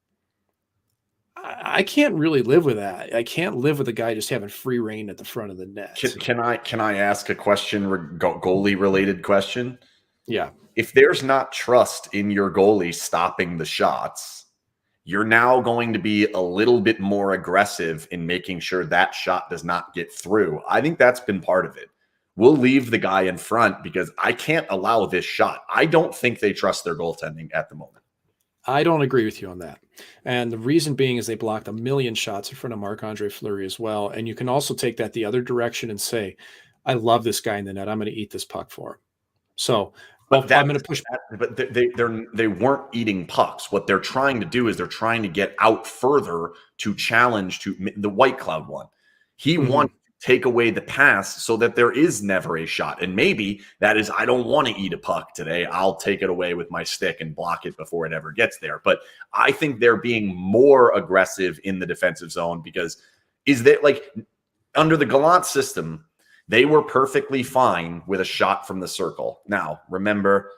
I can't really live with that. I can't live with a guy just having free reign at the front of the net. Can I ask a question, goalie related question? Yeah. if there's not trust in your goalie stopping the shots, you're now going to be a little bit more aggressive in making sure that shot does not get through. I think that's been part of it. We'll leave the guy in front because I can't allow this shot. I don't think they trust their goaltending at the moment. I don't agree with you on that. And the reason being is they blocked a million shots in front of Marc-Andre Fleury as well. And you can also take that the other direction and say, I love this guy in the net. I'm going to eat this puck for him. So I'm going to push. But they weren't eating pucks. What they're trying to do is they're trying to get out further to challenge to the White Cloud one. He wants to take away the pass so that there is never a shot. And maybe that is, I don't want to eat a puck today. I'll take it away with my stick and block it before it ever gets there. But I think they're being more aggressive in the defensive zone because under the Gallant system, they were perfectly fine with a shot from the circle. Now, remember,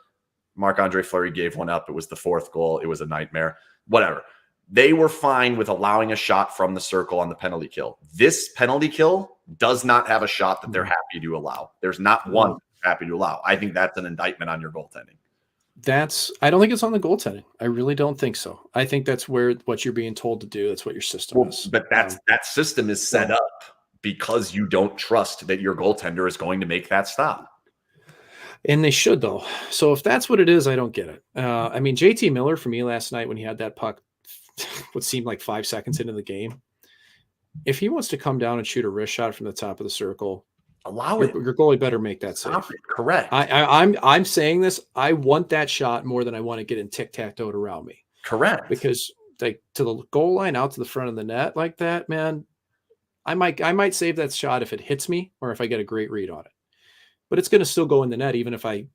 Marc-Andre Fleury gave one up. It was the fourth goal. It was a nightmare. Whatever. They were fine with allowing a shot from the circle on the penalty kill. This penalty kill does not have a shot that they're happy to allow. There's not one happy to allow. I think that's an indictment on your goaltending. I don't think it's on the goaltending. I really don't think so. I think that's what you're being told to do. That's what your system is. But that system is set up because you don't trust that your goaltender is going to make that stop. And they should, though. So if that's what it is, I don't get it. I mean, JT Miller, for me last night when he had that puck, what seemed like 5 seconds into the game, if he wants to come down and shoot a wrist shot from the top of the circle, allow it. Your goalie better make that save. Correct. I'm saying this. I want that shot more than I want to get in tic-tac-toe around me. Correct. Because to the goal line, out to the front of the net like that, man, I might save that shot if it hits me or if I get a great read on it. But it's going to still go in the net, even if I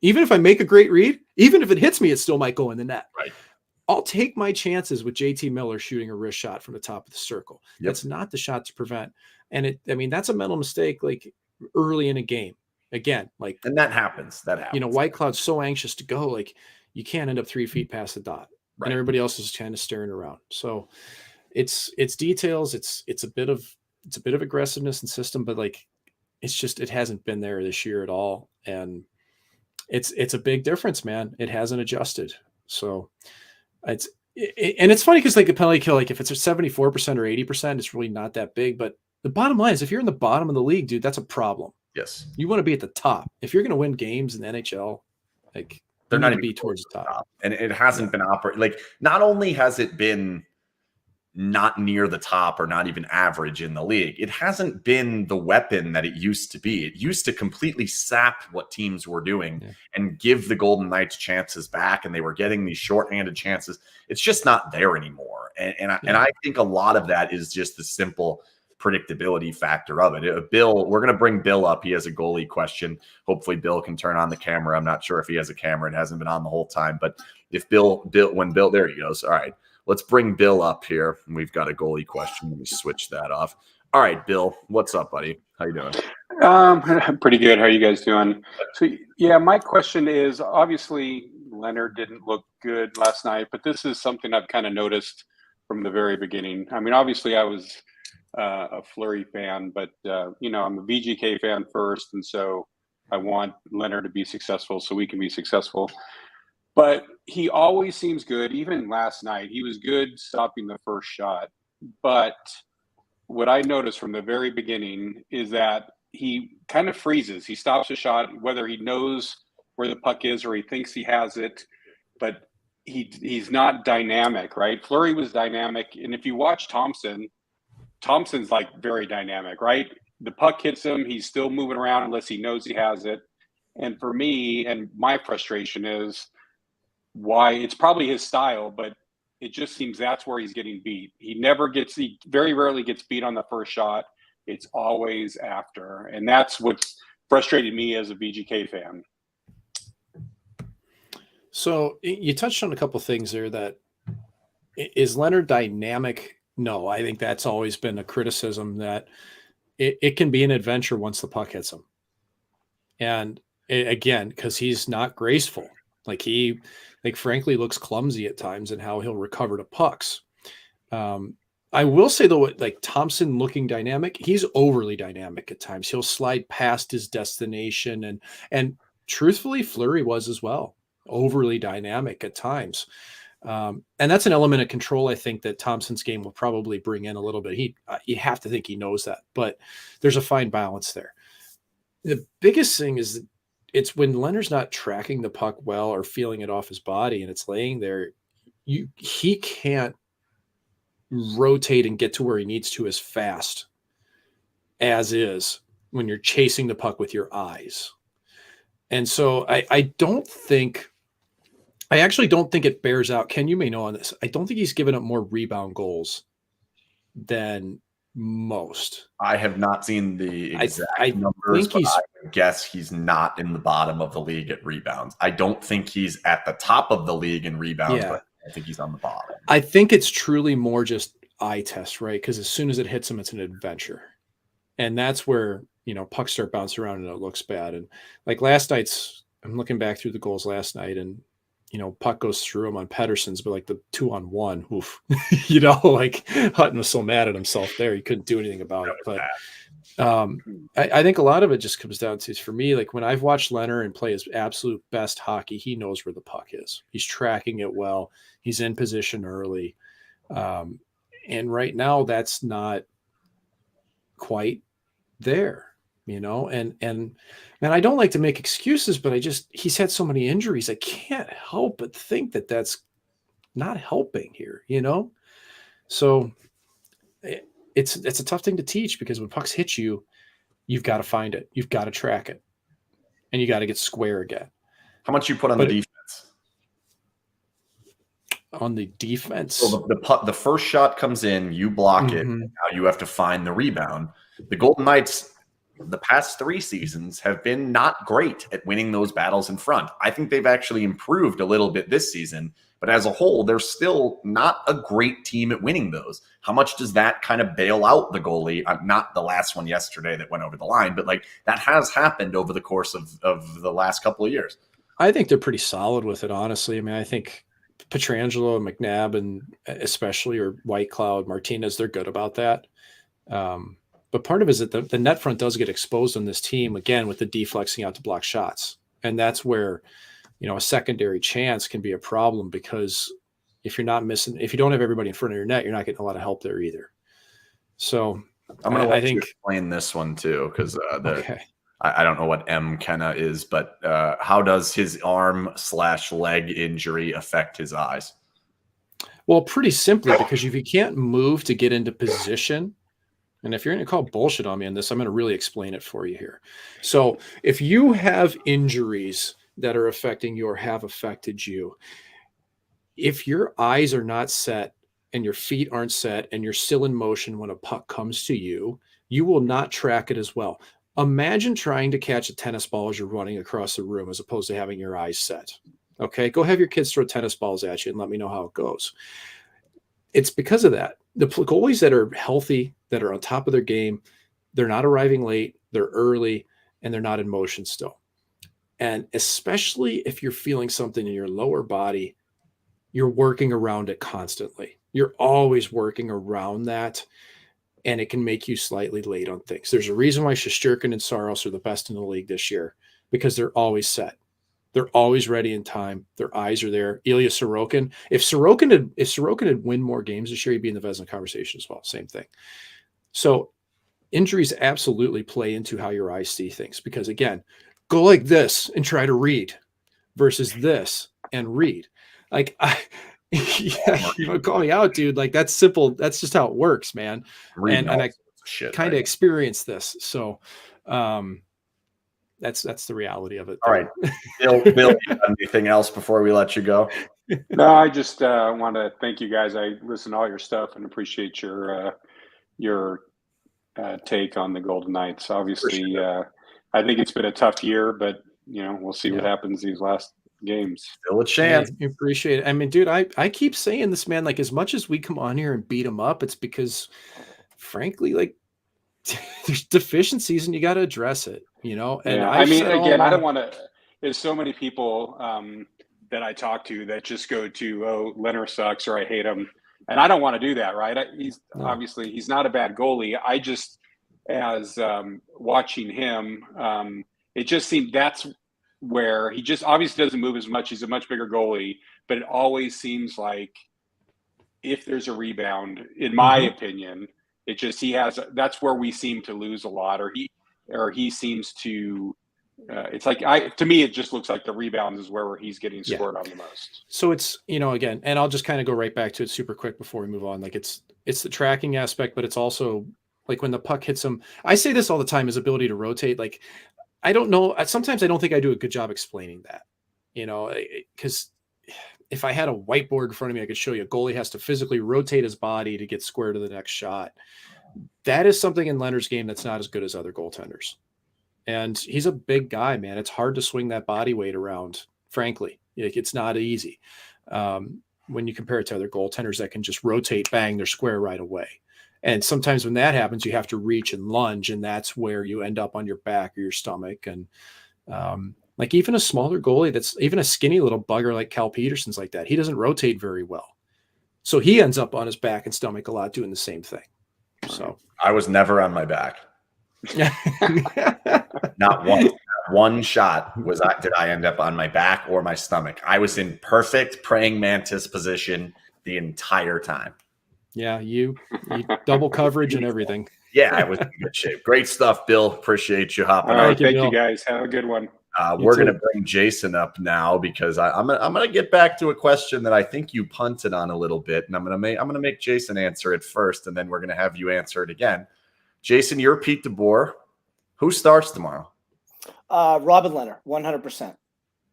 make a great read. Even if it hits me, it still might go in the net. Right. I'll take my chances with JT Miller shooting a wrist shot from the top of the circle. Yep. That's not the shot to prevent. And that's a mental mistake, like early in a game. Again, and that happens. White Cloud's so anxious to go, like you can't end up 3 feet past the dot, right. And everybody else is kind of staring around. So it's details. It's a bit of aggressiveness and system, but it hasn't been there this year at all. And it's a big difference, man. It hasn't adjusted. So it's funny because a penalty kill, if it's a 74% or 80%, it's really not that big. But the bottom line is, if you're in the bottom of the league, dude, that's a problem. Yes, you want to be at the top. If you're going to win games in the NHL, they're not even be towards the top. And it hasn't been operating. Not only has it been not near the top or not even average in the league, it hasn't been the weapon that it used to be. It used to completely sap what teams were doing and give the Golden Knights chances back, and they were getting these shorthanded chances. It's just not there anymore. And I think a lot of that is just the simple predictability factor of it. Bill, we're going to bring Bill up. He has a goalie question. Hopefully Bill can turn on the camera. I'm not sure if he has a camera. It hasn't been on the whole time, but if Bill, there he goes. All right. Let's bring Bill up here. We've got a goalie question. Let me switch that off. All right, Bill, what's up, buddy? How you doing? Pretty good. How are you guys doing? So, my question is, obviously, Lehner didn't look good last night, but this is something I've kind of noticed from the very beginning. I mean, obviously, I was a Fleury fan, but, I'm a VGK fan first, and so I want Lehner to be successful so we can be successful. But he always seems good. Even last night, he was good stopping the first shot. But what I noticed from the very beginning is that he kind of freezes. He stops a shot, whether he knows where the puck is or he thinks he has it, but he's not dynamic, right? Fleury was dynamic. And if you watch Thompson's very dynamic, right? The puck hits him. He's still moving around unless he knows he has it. And for me, and my frustration is, why it's probably his style, but it just seems that's where he's getting beat. He very rarely gets beat on the first shot. It's always after. And that's what's frustrated me as a VGK fan. So you touched on a couple of things there. That is Lehner dynamic? No, I think that's always been a criticism, that it can be an adventure once the puck hits him. And again, because he's not graceful. He frankly looks clumsy at times in how he'll recover to pucks. I will say though, Thompson looking dynamic, he's overly dynamic at times. He'll slide past his destination, and truthfully, Fleury was as well, overly dynamic at times. And that's an element of control, I think, that Thompson's game will probably bring in a little bit. You have to think he knows that, but there's a fine balance there. The biggest thing is it's when Lehner's not tracking the puck well or feeling it off his body and it's laying there, he can't rotate and get to where he needs to as fast as is when you're chasing the puck with your eyes. And so I actually don't think it bears out. Ken, you may know on this. I don't think he's given up more rebound goals than most. I have not seen the exact numbers, but I would guess he's not in the bottom of the league at rebounds. I don't think he's at the top of the league in rebounds, but I think he's on the bottom. I think it's truly more just eye test, right? Because as soon as it hits him, it's an adventure. And that's where, pucks start bouncing around and it looks bad. And like last night's, I'm looking back through the goals last night and, puck goes through him on Pettersson's, but like the 2-on-1, oof, like Hutton was so mad at himself there. He couldn't do anything about it. But I think a lot of it just comes down to, for me, like when I've watched Lehner and play his absolute best hockey, he knows where the puck is. He's tracking it well. He's in position early. And right now that's not quite there, and man, I don't like to make excuses, but he's had so many injuries. I can't help but think that that's not helping here, So it's a tough thing to teach because when pucks hit you, you've got to find it. You've got to track it and you got to get square again. How much you put on the defense? On the defense. So the first shot comes in, you block it. Now you have to find the rebound. The Golden Knights, the past 3 seasons, have been not great at winning those battles in front. I think they've actually improved a little bit this season, but as a whole, they're still not a great team at winning those. How much does that kind of bail out the goalie? Not the last one yesterday that went over the line, but like that has happened over the course of the last couple of years. I think they're pretty solid with it, honestly. I mean, I think Pietrangelo, McNabb, and especially, or White Cloud, Martinez, they're good about that. But part of it is that the net front does get exposed on this team, again, with the deflexing out to block shots. And that's where, a secondary chance can be a problem because if you don't have everybody in front of your net, you're not getting a lot of help there either. So I'm going to let you explain this one too, because I don't know what M. Kenna is, but how does his arm/leg injury affect his eyes? Well, pretty simply, because if you can't move to get into position, and if you're going to call bullshit on me on this, I'm going to really explain it for you here. So if you have injuries that are affecting you or have affected you, if your eyes are not set and your feet aren't set and you're still in motion when a puck comes to you, you will not track it as well. Imagine trying to catch a tennis ball as you're running across the room as opposed to having your eyes set. Okay, go have your kids throw tennis balls at you and let me know how it goes. It's because of that. The goalies that are healthy, that are on top of their game, they're not arriving late, they're early, and they're not in motion still. And especially if you're feeling something in your lower body, you're working around it constantly. You're always working around that, and it can make you slightly late on things. There's a reason why Shesterkin and Saros are the best in the league this year, because they're always set. They're always ready in time. Their eyes are there. Ilya Sorokin. If Sorokin had win more games this year, he'd be in the Vezina conversation as well. Same thing. So injuries absolutely play into how your eyes see things, because again, go like this and try to read versus this and read. Like, call me out, dude. Like, that's simple. That's just how it works, man. And I kind of experienced this. So, that's the reality of it. All right. Bill, anything else before we let you go? No, I just want to thank you guys. I listen to all your stuff and appreciate your take on the Golden Knights. Obviously, I think it's been a tough year, but we'll see what happens these last games. Still a chance. I appreciate it. I mean, dude, I keep saying this, man. Like, as much as we come on here and beat them up, it's because, frankly, like, there's deficiencies and you got to address it. And I mean, again, I don't want to. There's so many people that I talk to that just go to, oh, Lehner sucks or I hate him, and I don't want to do that, right? Obviously he's not a bad goalie. I just, as watching him, it just seemed that's where he just obviously doesn't move as much. He's a much bigger goalie, but it always seems like if there's a rebound, in my opinion, it just that's where we seem to lose a lot, or he seems to. It's like to me, it just looks like the rebounds is where he's getting scored on the most. So it's, again, and I'll just kind of go right back to it super quick before we move on. Like it's the tracking aspect, but it's also like when the puck hits him. I say this all the time: his ability to rotate. Like I don't know. Sometimes I don't think I do a good job explaining that. Because if I had a whiteboard in front of me, I could show you. A goalie has to physically rotate his body to get square to the next shot. That is something in Lehner's game that's not as good as other goaltenders. And he's a big guy, man. It's hard to swing that body weight around, frankly. It's not easy when you compare it to other goaltenders that can just rotate, bang, they're square right away. And sometimes when that happens, you have to reach and lunge, and that's where you end up on your back or your stomach. And like even a smaller goalie, that's even a skinny little bugger like Cal Peterson's like that, he doesn't rotate very well. So he ends up on his back and stomach a lot doing the same thing. So I was never on my back. Not one shot did I end up on my back or my stomach. I was in perfect praying mantis position the entire time. Yeah, you double coverage and everything. Yeah, I was in good shape. Great stuff, Bill. Appreciate you hopping on. All right, thank you guys. Have a good one. We're going to bring Jason up now because I'm going to get back to a question that I think you punted on a little bit, and I'm going to make Jason answer it first, and then we're going to have you answer it again. Jason, you're Pete DeBoer. Who starts tomorrow? Robin Lehner, 100%.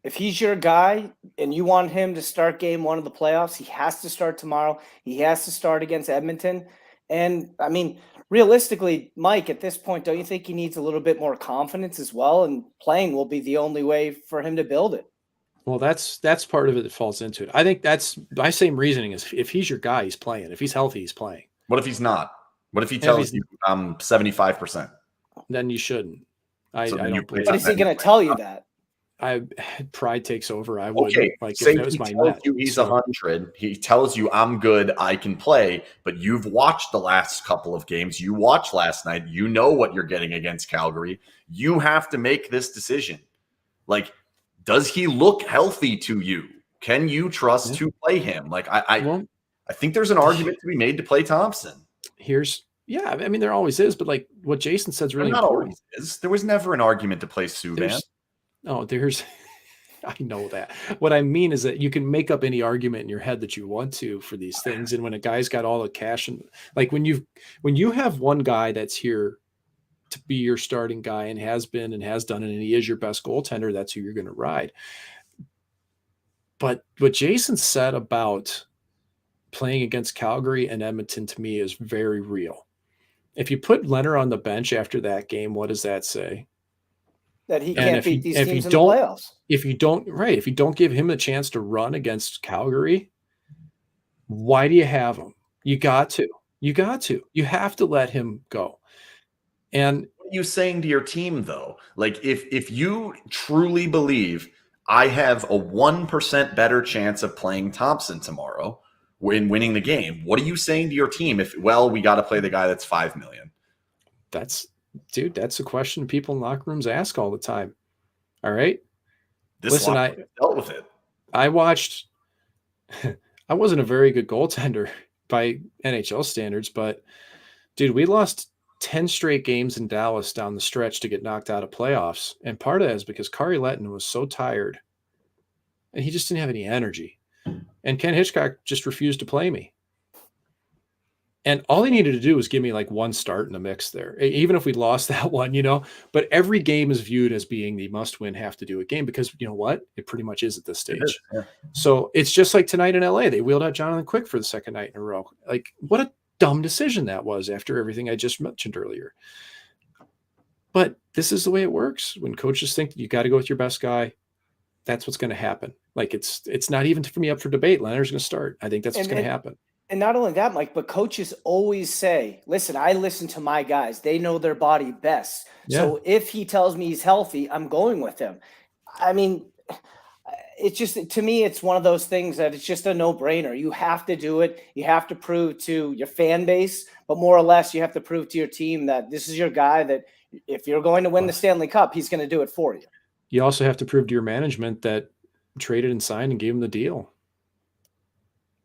If he's your guy and you want him to start game one of the playoffs, he has to start tomorrow. He has to start against Edmonton. And, I mean, realistically, Mike, at this point, don't you think he needs a little bit more confidence as well? And playing will be the only way for him to build it. Well, that's part of it that falls into it. I think that's my same reasoning is if he's your guy, he's playing. If he's healthy, he's playing. What if he's not? What if he tells you I'm 75%? Then you shouldn't. I don't believe. But is he going to tell you that? Pride takes over. I would like say if it was my tells you he's 100. He tells you I'm good, I can play. But you've watched the last couple of games. You watched last night. You know what you're getting against Calgary. You have to make this decision. Like, does he look healthy to you? Can you trust to play him? Like, I think there's an argument to be made to play Thompson. I mean, there always is, but like what Jason said is really important. There was never an argument to play Subban. I know that. What I mean is that you can make up any argument in your head that you want to for these things. And when a guy's got all the cash and like when you have one guy that's here to be your starting guy and has been and has done it, and he is your best goaltender, that's who you're going to ride. But what Jason said about playing against Calgary and Edmonton to me is very real. If you put Lehner on the bench after that game, what does that say? That he can't beat these teams in the playoffs. If you don't give him a chance to run against Calgary, why do you have him? You got to. You have to let him go. And what are you saying to your team, though? Like, if you truly believe I have a 1% better chance of playing Thompson tomorrow in winning the game, what are you saying to your team we got to play the guy that's $5 million? That's a question people in locker rooms ask all the time. All right. Listen, I dealt with it. I watched. I wasn't a very good goaltender by NHL standards, but dude, we lost 10 straight games in Dallas down the stretch to get knocked out of playoffs. And part of that is because Kari Lehtonen was so tired and he just didn't have any energy. And Ken Hitchcock just refused to play me. And all he needed to do was give me like one start in the mix there, even if we lost that one, But every game is viewed as being the must-win, have-to-do-it game because you know what? It pretty much is at this stage. Yeah. So it's just like tonight in LA. They wheeled out Jonathan Quick for the second night in a row. Like, what a dumb decision that was after everything I just mentioned earlier. But this is the way it works. When coaches think that you got to go with your best guy, that's what's going to happen. Like, it's not even for me up for debate. Lehner's going to start. I think that's what's going to happen. And not only that, Mike, but coaches always say, listen, I listen to my guys. They know their body best. Yeah. So if he tells me he's healthy, I'm going with him. I mean, it's just, to me, it's one of those things that it's just a no-brainer. You have to do it. You have to prove to your fan base, but more or less you have to prove to your team that this is your guy, that if you're going to win the Stanley Cup, he's going to do it for you. you also have to prove to your management that traded and signed and gave him the deal.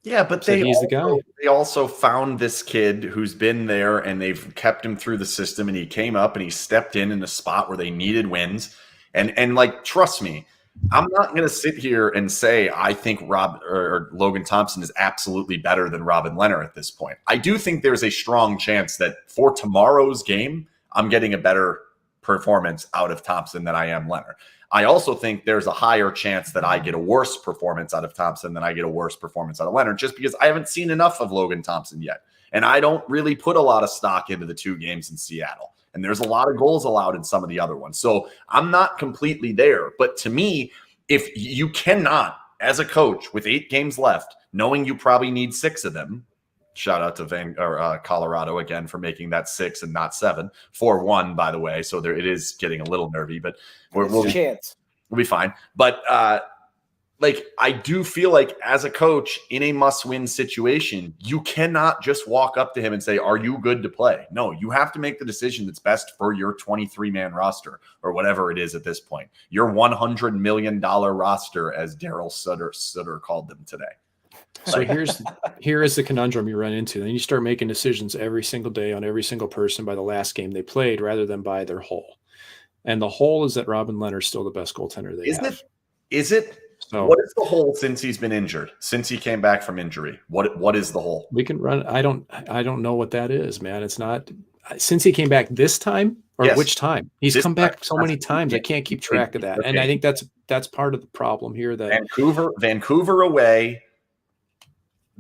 Yeah, but So he's the guy. They also found this kid who's been there, and they've kept him through the system, and he came up and he stepped in a spot where they needed wins. And like, trust me, I'm not going to sit here and say I think Logan Thompson is absolutely better than Robin Lehner at this point. I do think there's a strong chance that for tomorrow's game, I'm getting a better performance out of Thompson than I am Lehner. I also think there's a higher chance that I get a worse performance out of Thompson than I get a worse performance out of Lehner, just because I haven't seen enough of Logan Thompson yet. And I don't really put a lot of stock into the 2 games in Seattle. And there's a lot of goals allowed in some of the other ones. So I'm not completely there. But to me, if you cannot, as a coach with 8 games left, knowing you probably need 6 of them, shout out to Colorado again for making that 6 and not 7. 4-1, by the way. So it is getting a little nervy, but we'll be fine. But I do feel like as a coach in a must-win situation, you cannot just walk up to him and say, "Are you good to play?" No, you have to make the decision that's best for your 23-man roster or whatever it is at this point. Your $100 million roster, as Daryl Sutter called them today. So here is the conundrum you run into. Then you start making decisions every single day on every single person by the last game they played rather than by their whole. And the whole is that Robin Lehner is still the best goaltender they have. Is it? So, what is the whole since he's been injured? Since he came back from injury, what is the whole? We can run. I don't know what that is, man. It's not since he came back this time or which time. He's come back so many times. I canght keep track of that. Okay. And I think that's part of the problem here. That Vancouver away.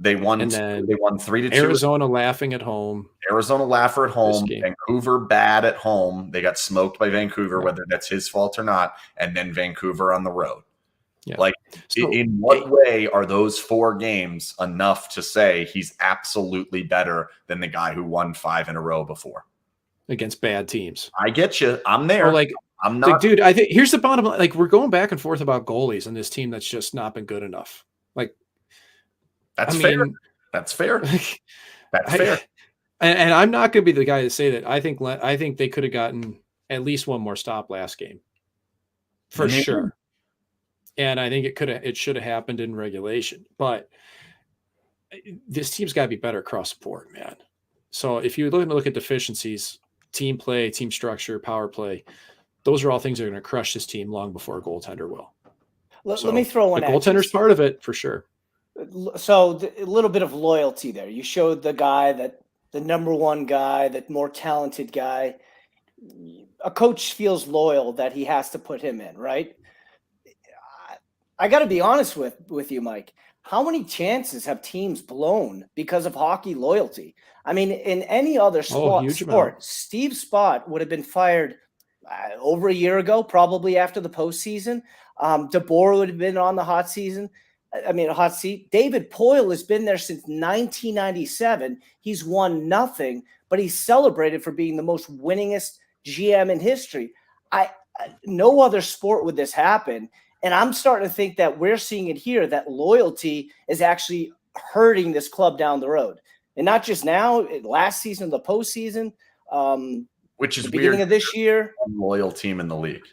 They won 3-2. Arizona laughing at home. Arizona laugher at home. Vancouver bad at home. They got smoked by Vancouver, whether that's his fault or not. And then Vancouver on the road. Yeah. In what way are those 4 games enough to say he's absolutely better than the guy who won 5 in a row before? Against bad teams. I get you. I'm there. Or I'm not. Dude, I think here's the bottom line. We're going back and forth about goalies and this team that's just not been good enough. That's fair. That's fair. That's fair. And I'm not going to be the guy to say that. I think they could have gotten at least one more stop last game, for sure. And I think it should have happened in regulation. But this team's got to be better across the board, man. So if you look at deficiencies, team play, team structure, power play, those are all things that are going to crush this team long before a goaltender will. Let me throw one. The goaltender's part of it for sure. So a little bit of loyalty there. You showed the guy that the number one guy, that more talented guy. A coach feels loyal that he has to put him in, right? I got to be honest with you, Mike. How many chances have teams blown because of hockey loyalty? I mean, in any other sport, Steve Spott would have been fired over a year ago, probably after the postseason. DeBoer would have been on the hot seat. David Poile has been there since 1997. He's won nothing, but he's celebrated for being the most winningest GM in history. No other sport would this happen. And I'm starting to think that we're seeing it here, that loyalty is actually hurting this club down the road. And not just now, last season, the postseason, which is the beginning of this year. Loyal team in the league.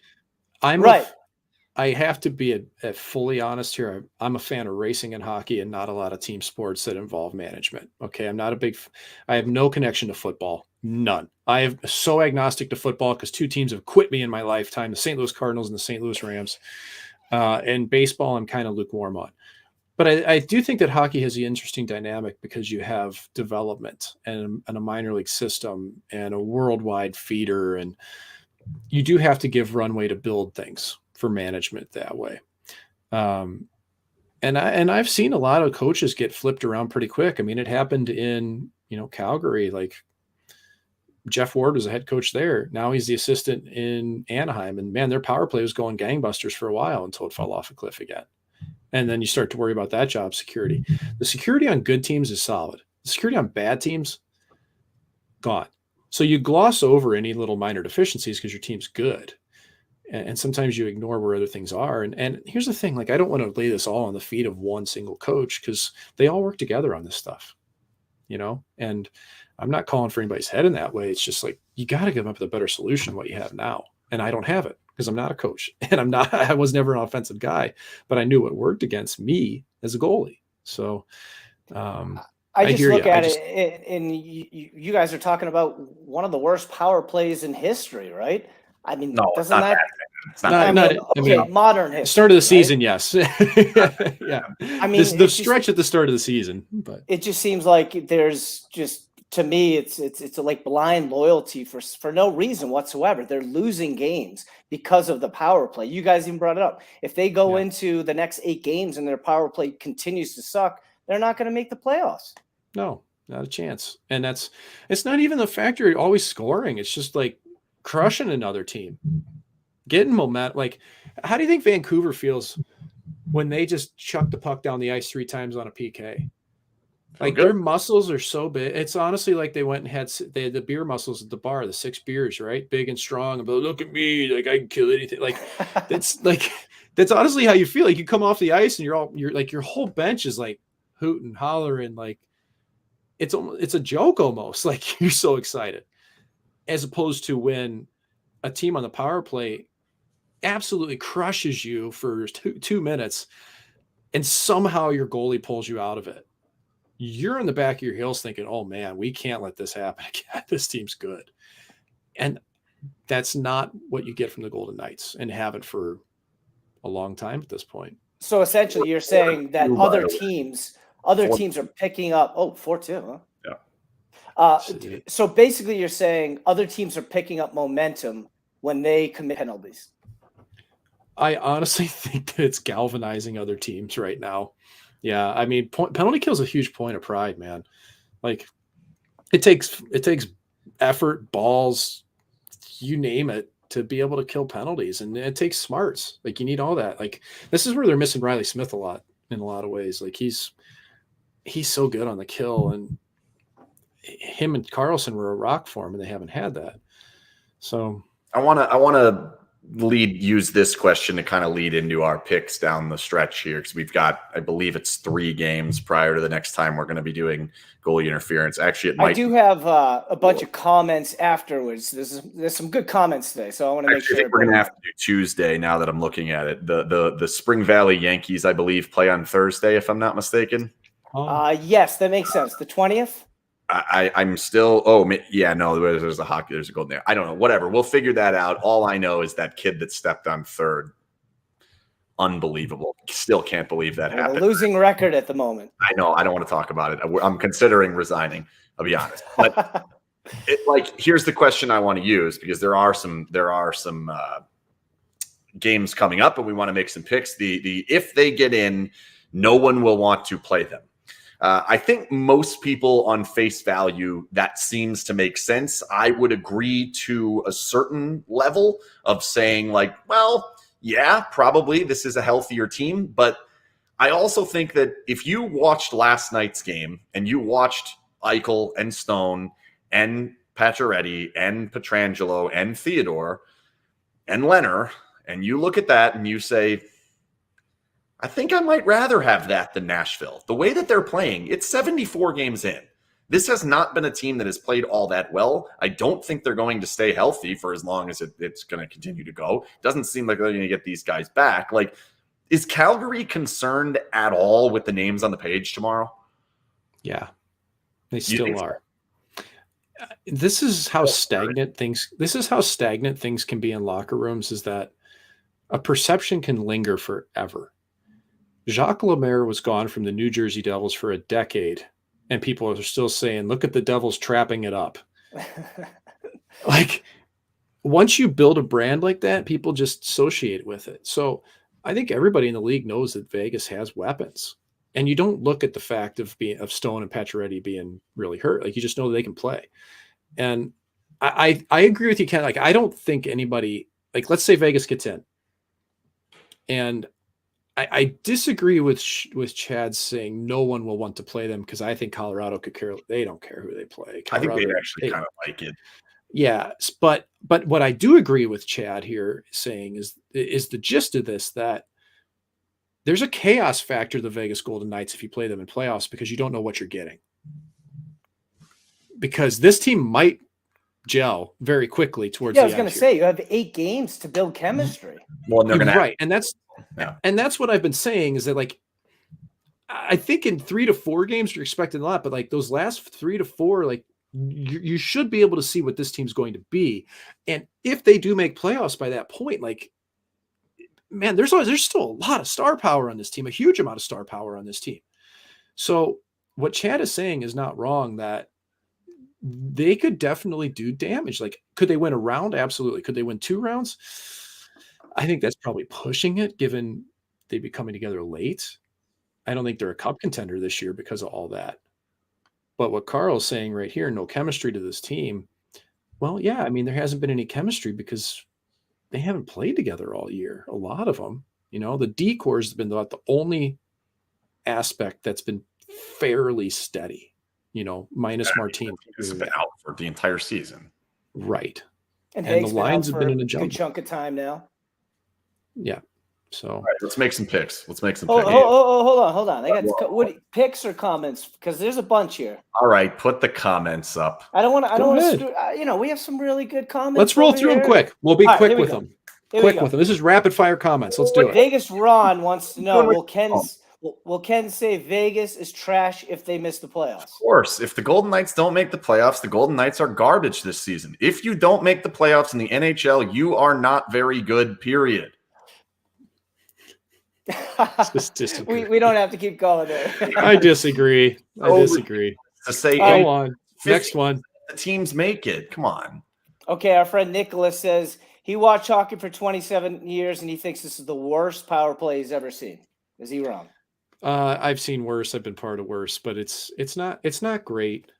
I have to be a fully honest here. I'm a fan of racing and hockey and not a lot of team sports that involve management. Okay. I have no connection to football. None. I am so agnostic to football because 2 teams have quit me in my lifetime, the St. Louis Cardinals and the St. Louis Rams. And baseball, I'm kind of lukewarm on. But I do think that hockey has the interesting dynamic because you have development and a minor league system and a worldwide feeder. And you do have to give runway to build things for management that way. And I've seen a lot of coaches get flipped around pretty quick. I mean, it happened in, Calgary, Jeff Ward was the head coach there. Now he's the assistant in Anaheim, and man, their power play was going gangbusters for a while until it fell off a cliff again. And then you start to worry about that job security. The security on good teams is solid. The security on bad teams, gone. So you gloss over any little minor deficiencies because your team's good. And sometimes you ignore where other things are. And here's the thing, I don't want to lay this all on the feet of one single coach because they all work together on this stuff, and I'm not calling for anybody's head in that way. It's just you got to give up the better solution what you have now. And I don't have it because I'm not a coach and I was never an offensive guy, but I knew what worked against me as a goalie. So I just look at it, and you guys are talking about one of the worst power plays in history, right? I mean, no, doesn't that? It's not. Okay, modern history. Start of the right? season, yes. Yeah. I mean, the stretch at the start of the season, but it just seems like there's just, to me, it's like blind loyalty for no reason whatsoever. They're losing games because of the power play. You guys even brought it up. If they go into the next 8 games and their power play continues to suck, they're not going to make the playoffs. No, not a chance. And it's not even the factor of always scoring. It's just like crushing another team, getting momentum. Like, how do you think Vancouver feels when they just chuck the puck down the ice 3 times on a PK? Like, their muscles are so big. It's honestly like they went and had the beer muscles at the bar, the 6 beers, right? Big and strong. But look at me, like I can kill anything. Like that's honestly how you feel. Like you come off the ice and you're like your whole bench is like hooting, hollering, like it's a joke almost. Like you're so excited, as opposed to when a team on the power play absolutely crushes you for 2 minutes, and somehow your goalie pulls you out of it. You're in the back of your heels thinking, oh man, we can't let this happen again. This team's good. And that's not what you get from the Golden Knights, and haven't for a long time at this point. So essentially you're saying that other teams are picking up 4-2, huh? Yeah. So basically you're saying other teams are picking up momentum when they commit penalties. I honestly think that it's galvanizing other teams right now. Yeah, I mean, penalty kill is a huge point of pride, man. Like, it takes effort, balls, you name it, to be able to kill penalties, and it takes smarts. Like, you need all that. Like, this is where they're missing Riley Smith a lot in a lot of ways. Like, he's so good on the kill, and him and Carlson were a rock for him, and they haven't had that. So I want to use this question to kind of lead into our picks down the stretch here, because we've got, I believe it's 3 games prior to the next time we're going to be doing goalie interference. Actually, I do have a bunch of comments afterwards. There's some good comments today, so I want to make sure. I think we're going to have to do Tuesday now that I'm looking at it. The Spring Valley Yankees, I believe, play on Thursday, if I'm not mistaken. Yes, that makes sense. The 20th. I'm still. There's a hockey. There's a Golden there. I don't know. Whatever. We'll figure that out. All I know is that kid that stepped on third. Unbelievable. Still can't believe that happened. A losing record at the moment. I know. I don't want to talk about it. I'm considering resigning. I'll be honest. But here's the question I want to use, because there are some games coming up, and we want to make some picks. If they get in, no one will want to play them. I think most people on face value, that seems to make sense. I would agree to a certain level of saying, like, well, yeah, probably this is a healthier team. But I also think that if you watched last night's game and you watched Eichel and Stone and Pacioretty and Pietrangelo and Theodore and Lehner, and you look at that and you say, I think I might rather have that than Nashville. The way that they're playing, it's 74 games in. This has not been a team that has played all that well. I don't think they're going to stay healthy for as long as it's going to continue to go. Doesn't seem like they're going to get these guys back. Like, is Calgary concerned at all with the names on the page tomorrow? Yeah, they still are. This is how stagnant things can be in locker rooms, is that a perception can linger forever. Jacques Lemaire was gone from the New Jersey Devils for a decade, and people are still saying, look at the Devils trapping it up. Like, once you build a brand like that, people just associate with it. So I think everybody in the league knows that Vegas has weapons, and you don't look at the fact of Stone and Pacioretty being really hurt. Like, you just know that they can play. And I agree with you, Ken. Like, I don't think anybody, like, let's say Vegas gets in, and I disagree with Chad saying no one will want to play them, because I think Colorado could care. They don't care who they play. Colorado, I think they actually kind of like it. Yeah, but what I do agree with Chad here saying is the gist of this, that there's a chaos factor to the Vegas Golden Knights if you play them in playoffs, because you don't know what you're getting. Because this team might gel very quickly towards Yeah, the I was going to say, you have 8 games to build chemistry. Well, and they're going to right. And that's what I've been saying is that, like, I think in 3 to 4 games you're expecting a lot, but like those last 3 to 4, like you should be able to see what this team's going to be. And if they do make playoffs by that point, like, man, there's still a lot of star power on this team, a huge amount of star power on this team. So what Chad is saying is not wrong, that they could definitely do damage. Like, could they win a round? Absolutely. Could they win 2 rounds? I think that's probably pushing it, given they'd be coming together late. I don't think they're a cup contender this year because of all that. But what Carl's saying right here, no chemistry to this team. Well, yeah, I mean, there hasn't been any chemistry because they haven't played together all year. A lot of them, the D-core has been the only aspect that's been fairly steady, minus Martin. Has been out for the entire season. Right. And the lines have been in a good chunk of time now. Yeah. So all right, let's make some picks. Hold on. I got what picks or comments, because there's a bunch here. All right, put the comments up. I don't want to. We have some really good comments. Let's roll through them quick. We'll be quick with them. Quick with them. This is rapid fire comments. Let's do it. Vegas Ron wants to know: Will Ken say Vegas is trash if they miss the playoffs? Of course. If the Golden Knights don't make the playoffs, the Golden Knights are garbage this season. If you don't make the playoffs in the NHL, you are not very good. Period. we don't have to keep going there. I disagree. To say, go on. Next one. The teams make it. Come on. Okay, our friend Nicholas says he watched hockey for 27 years and he thinks this is the worst power play he's ever seen. Is he wrong? I've seen worse. I've been part of worse, but it's not great.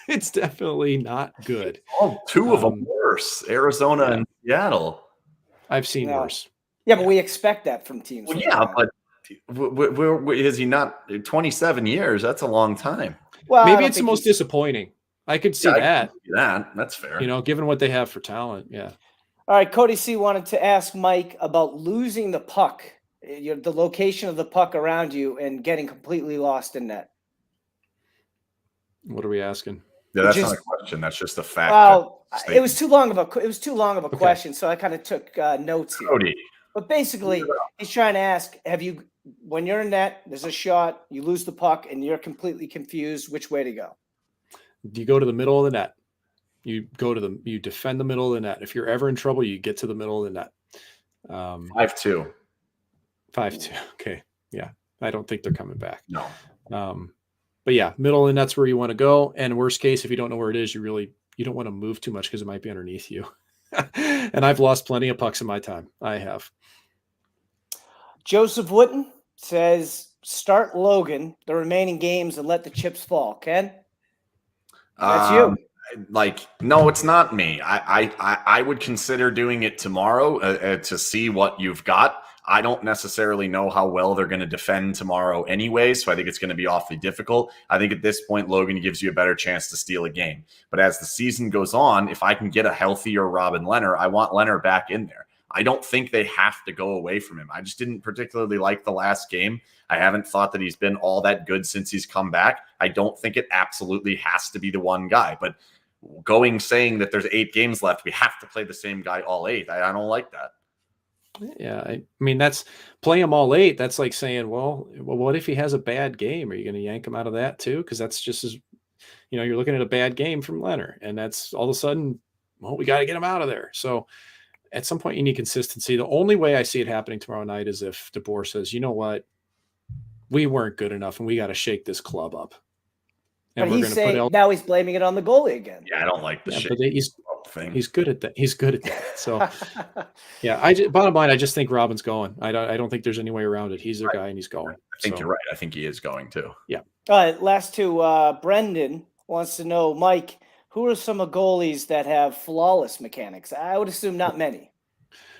It's definitely not good. Oh, 2 of them worse. Arizona and Seattle. I've seen worse. Yeah, but we expect that from teams. Well, yeah, but is he not 27 years? That's a long time. Well, maybe it's the most disappointing. I could see that. That's fair. Given what they have for talent. Yeah. All right. Cody C wanted to ask Mike about losing the puck, the location of the puck around you and getting completely lost in net. What are we asking? Yeah, that's not a question. That's just a fact. Well, it was too long of a question, so I kind of took notes here. Cody. But basically, he's trying to ask, when you're in net, there's a shot, you lose the puck, and you're completely confused which way to go? You go to the middle of the net. You defend the middle of the net. If you're ever in trouble, you get to the middle of the net. 5-2. 5-2. Okay. Yeah. I don't think they're coming back. No. But yeah, middle of the net's where you want to go. And worst case, if you don't know where it is, you don't want to move too much because it might be underneath you. And I've lost plenty of pucks in my time. I have. Joseph Wooten says, start Logan the remaining games and let the chips fall. Ken? That's you. No, it's not me. I would consider doing it tomorrow to see what you've got. I don't necessarily know how well they're going to defend tomorrow anyway, so I think it's going to be awfully difficult. I think at this point, Logan gives you a better chance to steal a game. But as the season goes on, if I can get a healthier Robin Lehner, I want Lehner back in there. I don't think they have to go away from him. I just didn't particularly like the last game. I haven't thought that he's been all that good since he's come back. I don't think it absolutely has to be the one guy. But saying that there's 8 games left, we have to play the same guy all 8. I don't like that. Yeah, I mean, that's play him all 8. That's like saying, well, what if he has a bad game? Are you going to yank him out of that too? Because that's just as, you're looking at a bad game from Lehner, and that's all of a sudden, well, we got to get him out of there. So at some point, you need consistency. The only way I see it happening tomorrow night is if DeBoer says, you know what, we weren't good enough, and we got to shake this club up. And but he's saying now he's blaming it on the goalie again. Yeah, I don't like the shit. He's good at that. He's good at that. So, yeah. Bottom line, I just think Robin's going. I don't think there's any way around it. He's their guy, and he's going. I think you're right. I think he is going too. Yeah. All right. Last two. Brendan wants to know, Mike, who are some of goalies that have flawless mechanics? I would assume not many.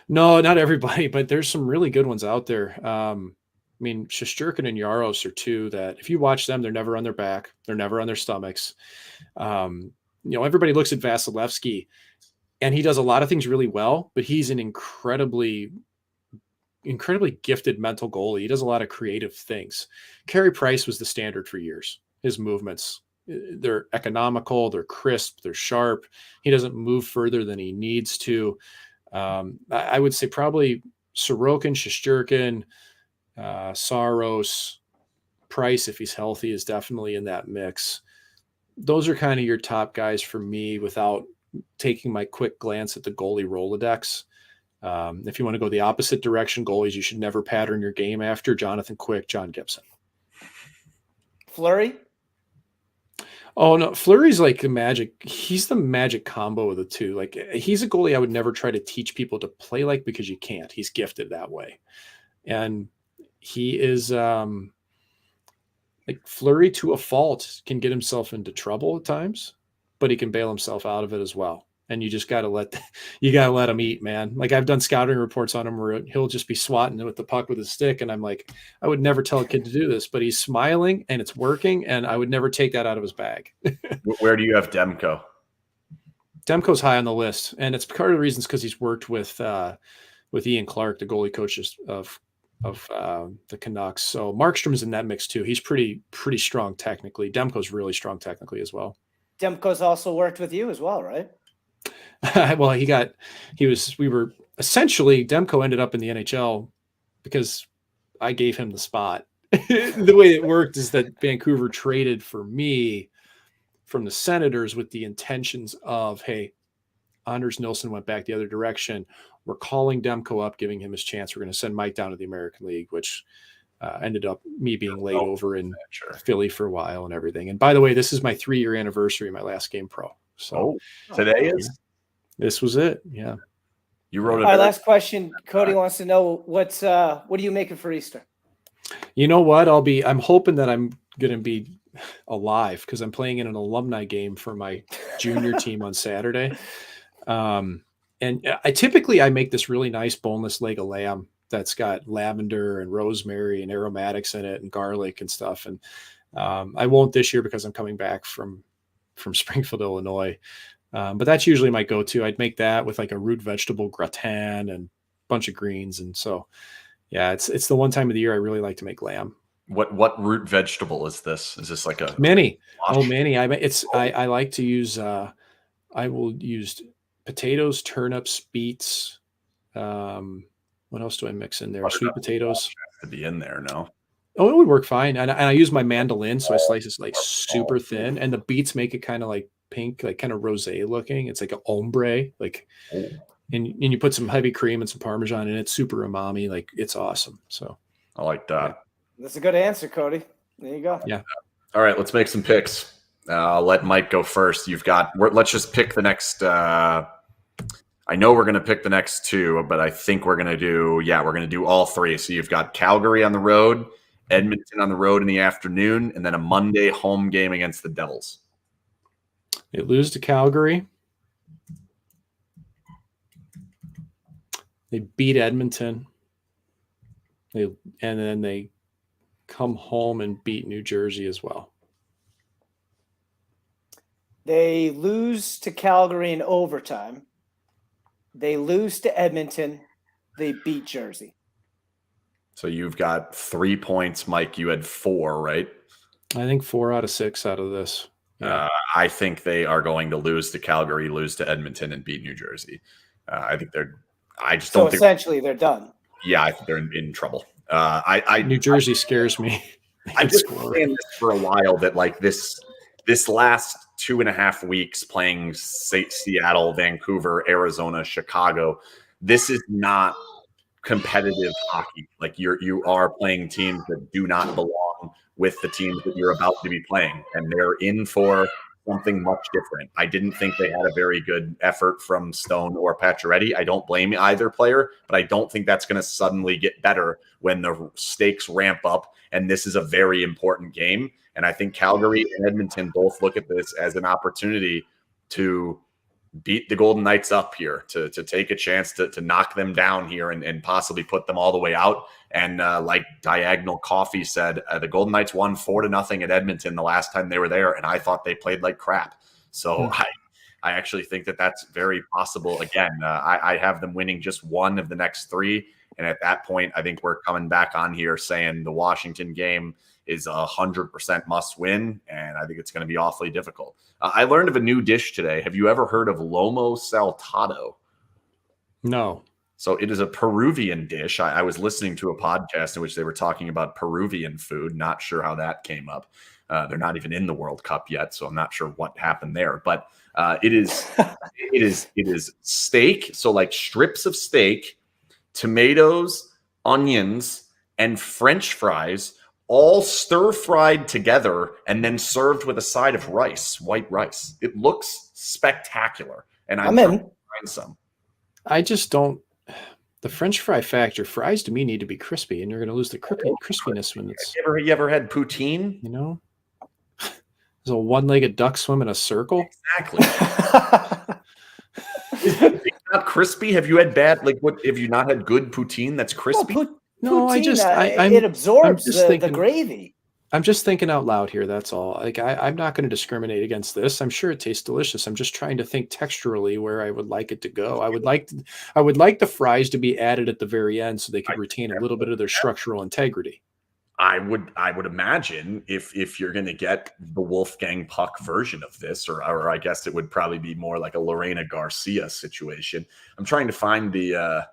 No, not everybody, but there's some really good ones out there. I mean, Shesterkin and Yaros are 2 that if you watch them, they're never on their back. They're never on their stomachs. Everybody looks at Vasilevsky, and he does a lot of things really well, but he's an incredibly gifted mental goalie. He does a lot of creative things. Carey Price was the standard for years. His movements, they're economical, they're crisp, they're sharp. He doesn't move further than he needs to. I would say probably Sorokin, Shesterkin, Saros, Price, if he's healthy, is definitely in that mix. Those are kind of your top guys for me without taking my quick glance at the goalie Rolodex. If you want to go the opposite direction, goalies you should never pattern your game after: Jonathan Quick, John Gibson. Fleury? Oh, no. Fleury's like the magic. He's the magic combo of the two. Like, he's a goalie I would never try to teach people to play like, because you can't. He's gifted that way. And he is like Fleury to a fault, can get himself into trouble at times, but he can bail himself out of it as well. And you just got to let him eat, man. Like, I've done scouting reports on him where he'll just be swatting with the puck with his stick. And I'm like, I would never tell a kid to do this, but he's smiling and it's working. And I would never take that out of his bag. Where do you have Demko? Demko's high on the list. And it's part of the reasons because he's worked with Ian Clark, the goalie coach of the Canucks. So Markstrom's in that mix too. He's pretty strong technically. Demko's really strong technically as well. Demko's also worked with you as well, right? Well, we were essentially, Demko ended up in the NHL because I gave him the spot. The way it worked is that Vancouver traded for me from the Senators with the intentions of, hey, Anders Nilsson went back the other direction. We're calling Demko up, giving him his chance. We're going to send Mike down to the American League, which ended up me being laid over in Philly for a while and everything. And by the way, this is my 3-year anniversary, my last game pro. So today is? This was it. Yeah. You wrote it. Our last question. Cody wants to know what are you making for Easter? You know what? I'm hoping that I'm going to be alive because I'm playing in an alumni game for my junior team on Saturday. And I make this really nice boneless leg of lamb that's got lavender and rosemary and aromatics in it and garlic and stuff. And I won't this year because I'm coming back from Springfield, Illinois. But that's usually my go-to. I'd make that with like a root vegetable gratin and a bunch of greens. And so, yeah, it's the one time of the year I really like to make lamb. What root vegetable is this? Is this like a many? Oh, many. I like to use. I will use potatoes, turnips, beets. What else do I mix in there? Sweet potatoes. To be in there, no. Oh, it would work fine. And I use my mandolin, so I slice it like super thin, and the beets make it kind of like pink, like kind of rosé looking. It's like an ombre, like, and you put some heavy cream and some Parmesan in it. Super umami, like it's awesome. So I like that. Yeah. That's a good answer, Cody. There you go. Yeah. All right, let's make some picks. I'll let Mike go first. Let's just pick the next. I know we're going to pick the next two, but I think we're going to do all three. So you've got Calgary on the road, Edmonton on the road in the afternoon, and then a Monday home game against the Devils. They lose to Calgary. They beat Edmonton. And then they come home and beat New Jersey as well. They lose to Calgary in overtime. They lose to Edmonton. They beat Jersey. So you've got 3 points, Mike. You had 4, right? I think 4 out of 6 out of this. Yeah. I think they are going to lose to Calgary, lose to Edmonton, and beat New Jersey. I think they're. I just don't think. Essentially, they're done. Yeah, I think they're in trouble. New Jersey scares me. I've been saying this for a while that like this last 2.5 weeks playing Seattle, Vancouver, Arizona, Chicago, this is not competitive hockey. Like you are playing teams that do not belong with the teams that you're about to be playing, and they're in for something much different. I didn't think they had a very good effort from Stone or Pacioretty. I don't blame either player, but I don't think that's going to suddenly get better when the stakes ramp up, and this is a very important game. And I think Calgary and Edmonton both look at this as an opportunity to beat the Golden Knights up here, to take a chance to knock them down here and possibly put them all the way out. And like Diagonal Coffee said, the Golden Knights won 4-0 at Edmonton the last time they were there, and I thought they played like crap. So I actually think that that's very possible. Again, I have them winning just 1 of the next 3. And at that point, I think we're coming back on here saying the Washington game is 100% must win, and I think it's going to be awfully difficult. I learned of a new dish today. Have you ever heard of lomo saltado? No. So it is a Peruvian dish. I was listening to a podcast in which they were talking about Peruvian food. Not sure how that came up. They're not even in the World Cup yet, so I'm not sure what happened there. But it is steak. So like strips of steak, tomatoes, onions, and French fries, all stir fried together and then served with a side of rice, white rice. It looks spectacular, and I'm trying to find some. I just don't. The French fry factor, fries to me need to be crispy, and you're going to lose the crispiness when it's. You ever had poutine? You know, there's a one-legged duck swim in a circle. Exactly. It's not crispy. Have you had bad? Like, what have you not had good poutine that's crispy? No, poutine, it absorbs the gravy. I'm just thinking out loud here. That's all. Like I'm not going to discriminate against this. I'm sure it tastes delicious. I'm just trying to think texturally where I would like it to go. I would like the fries to be added at the very end so they could retain a little bit of their structural integrity. I would imagine if you're going to get the Wolfgang Puck version of this, or I guess it would probably be more like a Lorena Garcia situation. I'm trying to find the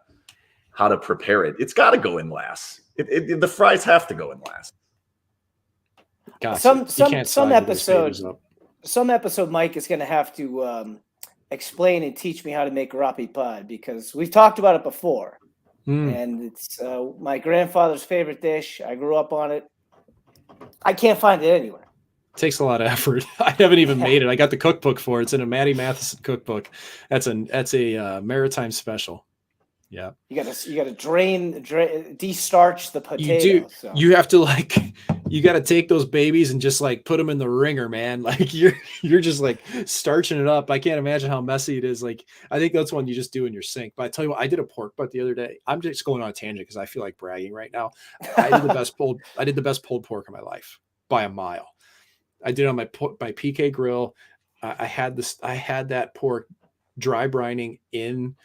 how to prepare it. It's got to go in last. The fries have to go in last. Gotcha. Some episode Mike is going to have to explain and teach me how to make rapi pad, because we've talked about it before. And it's my grandfather's favorite dish. I grew up on it. I can't find it anywhere. It takes a lot of effort. I haven't even made it. I got the cookbook for it. It's in a Matty Matheson cookbook. That's a maritime special. Yeah. You gotta de-starch the potato. You do. So. You have to you got to take those babies and just like put them in the ringer, man. Like you're just like starching it up. I can't imagine how messy it is. Like I think that's one you just do in your sink. But I tell you what, I did a pork butt the other day. I'm just going on a tangent because I feel like bragging right now. I did the best pulled pork in my life by a mile. I did it on my PK grill. I had that pork dry brining in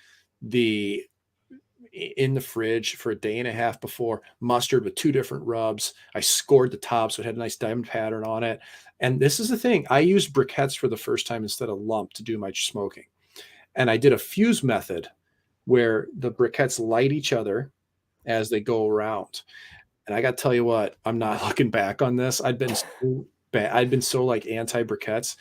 the fridge for a day and a half before, mustard with 2 different rubs. I scored the top, so it had a nice diamond pattern on it. And this is the thing. I used briquettes for the first time instead of lump to do my smoking. And I did a fuse method where the briquettes light each other as they go around. And I got to tell you what, I'm not looking back on this. I'd been so bad. I'd been so like anti-briquettes.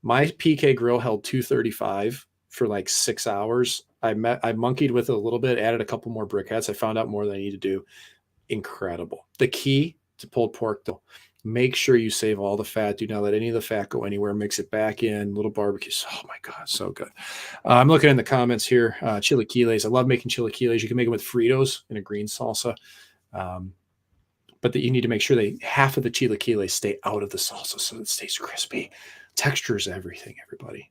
My PK grill held 235 for like 6 hours. I monkeyed with it a little bit, added a couple more briquettes. I found out more than I need to do. Incredible. The key to pulled pork, though, make sure you save all the fat. Do not let any of the fat go anywhere. Mix it back in. Little barbecue. Oh, my God. So good. I'm looking in the comments here. Chilaquiles. I love making chilaquiles. You can make them with Fritos in a green salsa. But you need to make sure half of the chilaquiles stay out of the salsa so it stays crispy. Texture is everything, everybody.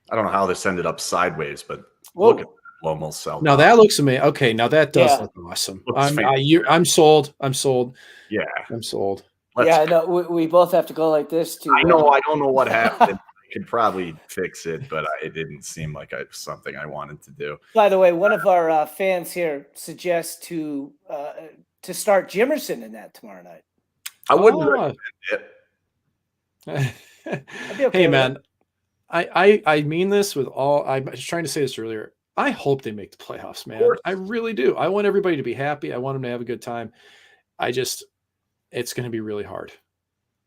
I don't know how this ended up sideways, but look at lomo saltado. Now that looks amazing. Okay, now that does look awesome. I'm sold. I'm sold. Yeah, I'm sold. We both have to go like this too. I know. I don't know what happened. I could probably fix it, but it didn't seem like something I wanted to do. By the way, one of our fans here suggests to start Jimerson in that tomorrow night. I wouldn't recommend it. Hey, man. I mean this with all. I was trying to say this earlier. I hope they make the playoffs, man. I really do. I want everybody to be happy. I want them to have a good time. It's going to be really hard,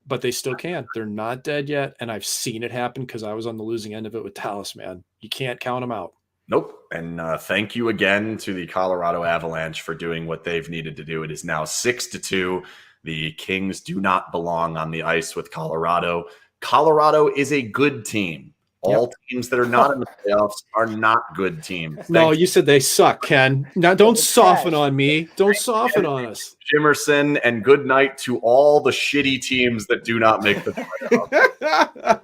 but they still can. They're not dead yet, and I've seen it happen because I was on the losing end of it with Dallas, man. You can't count them out. Nope. And thank you again to the Colorado Avalanche for doing what they've needed to do. It is now 6-2. The Kings do not belong on the ice with Colorado. Colorado is a good team. All teams that are not in the playoffs are not good teams. No, you said they suck, Ken. Now, don't soften on me. Don't soften on us. Jimerson, and good night to all the shitty teams that do not make the playoffs.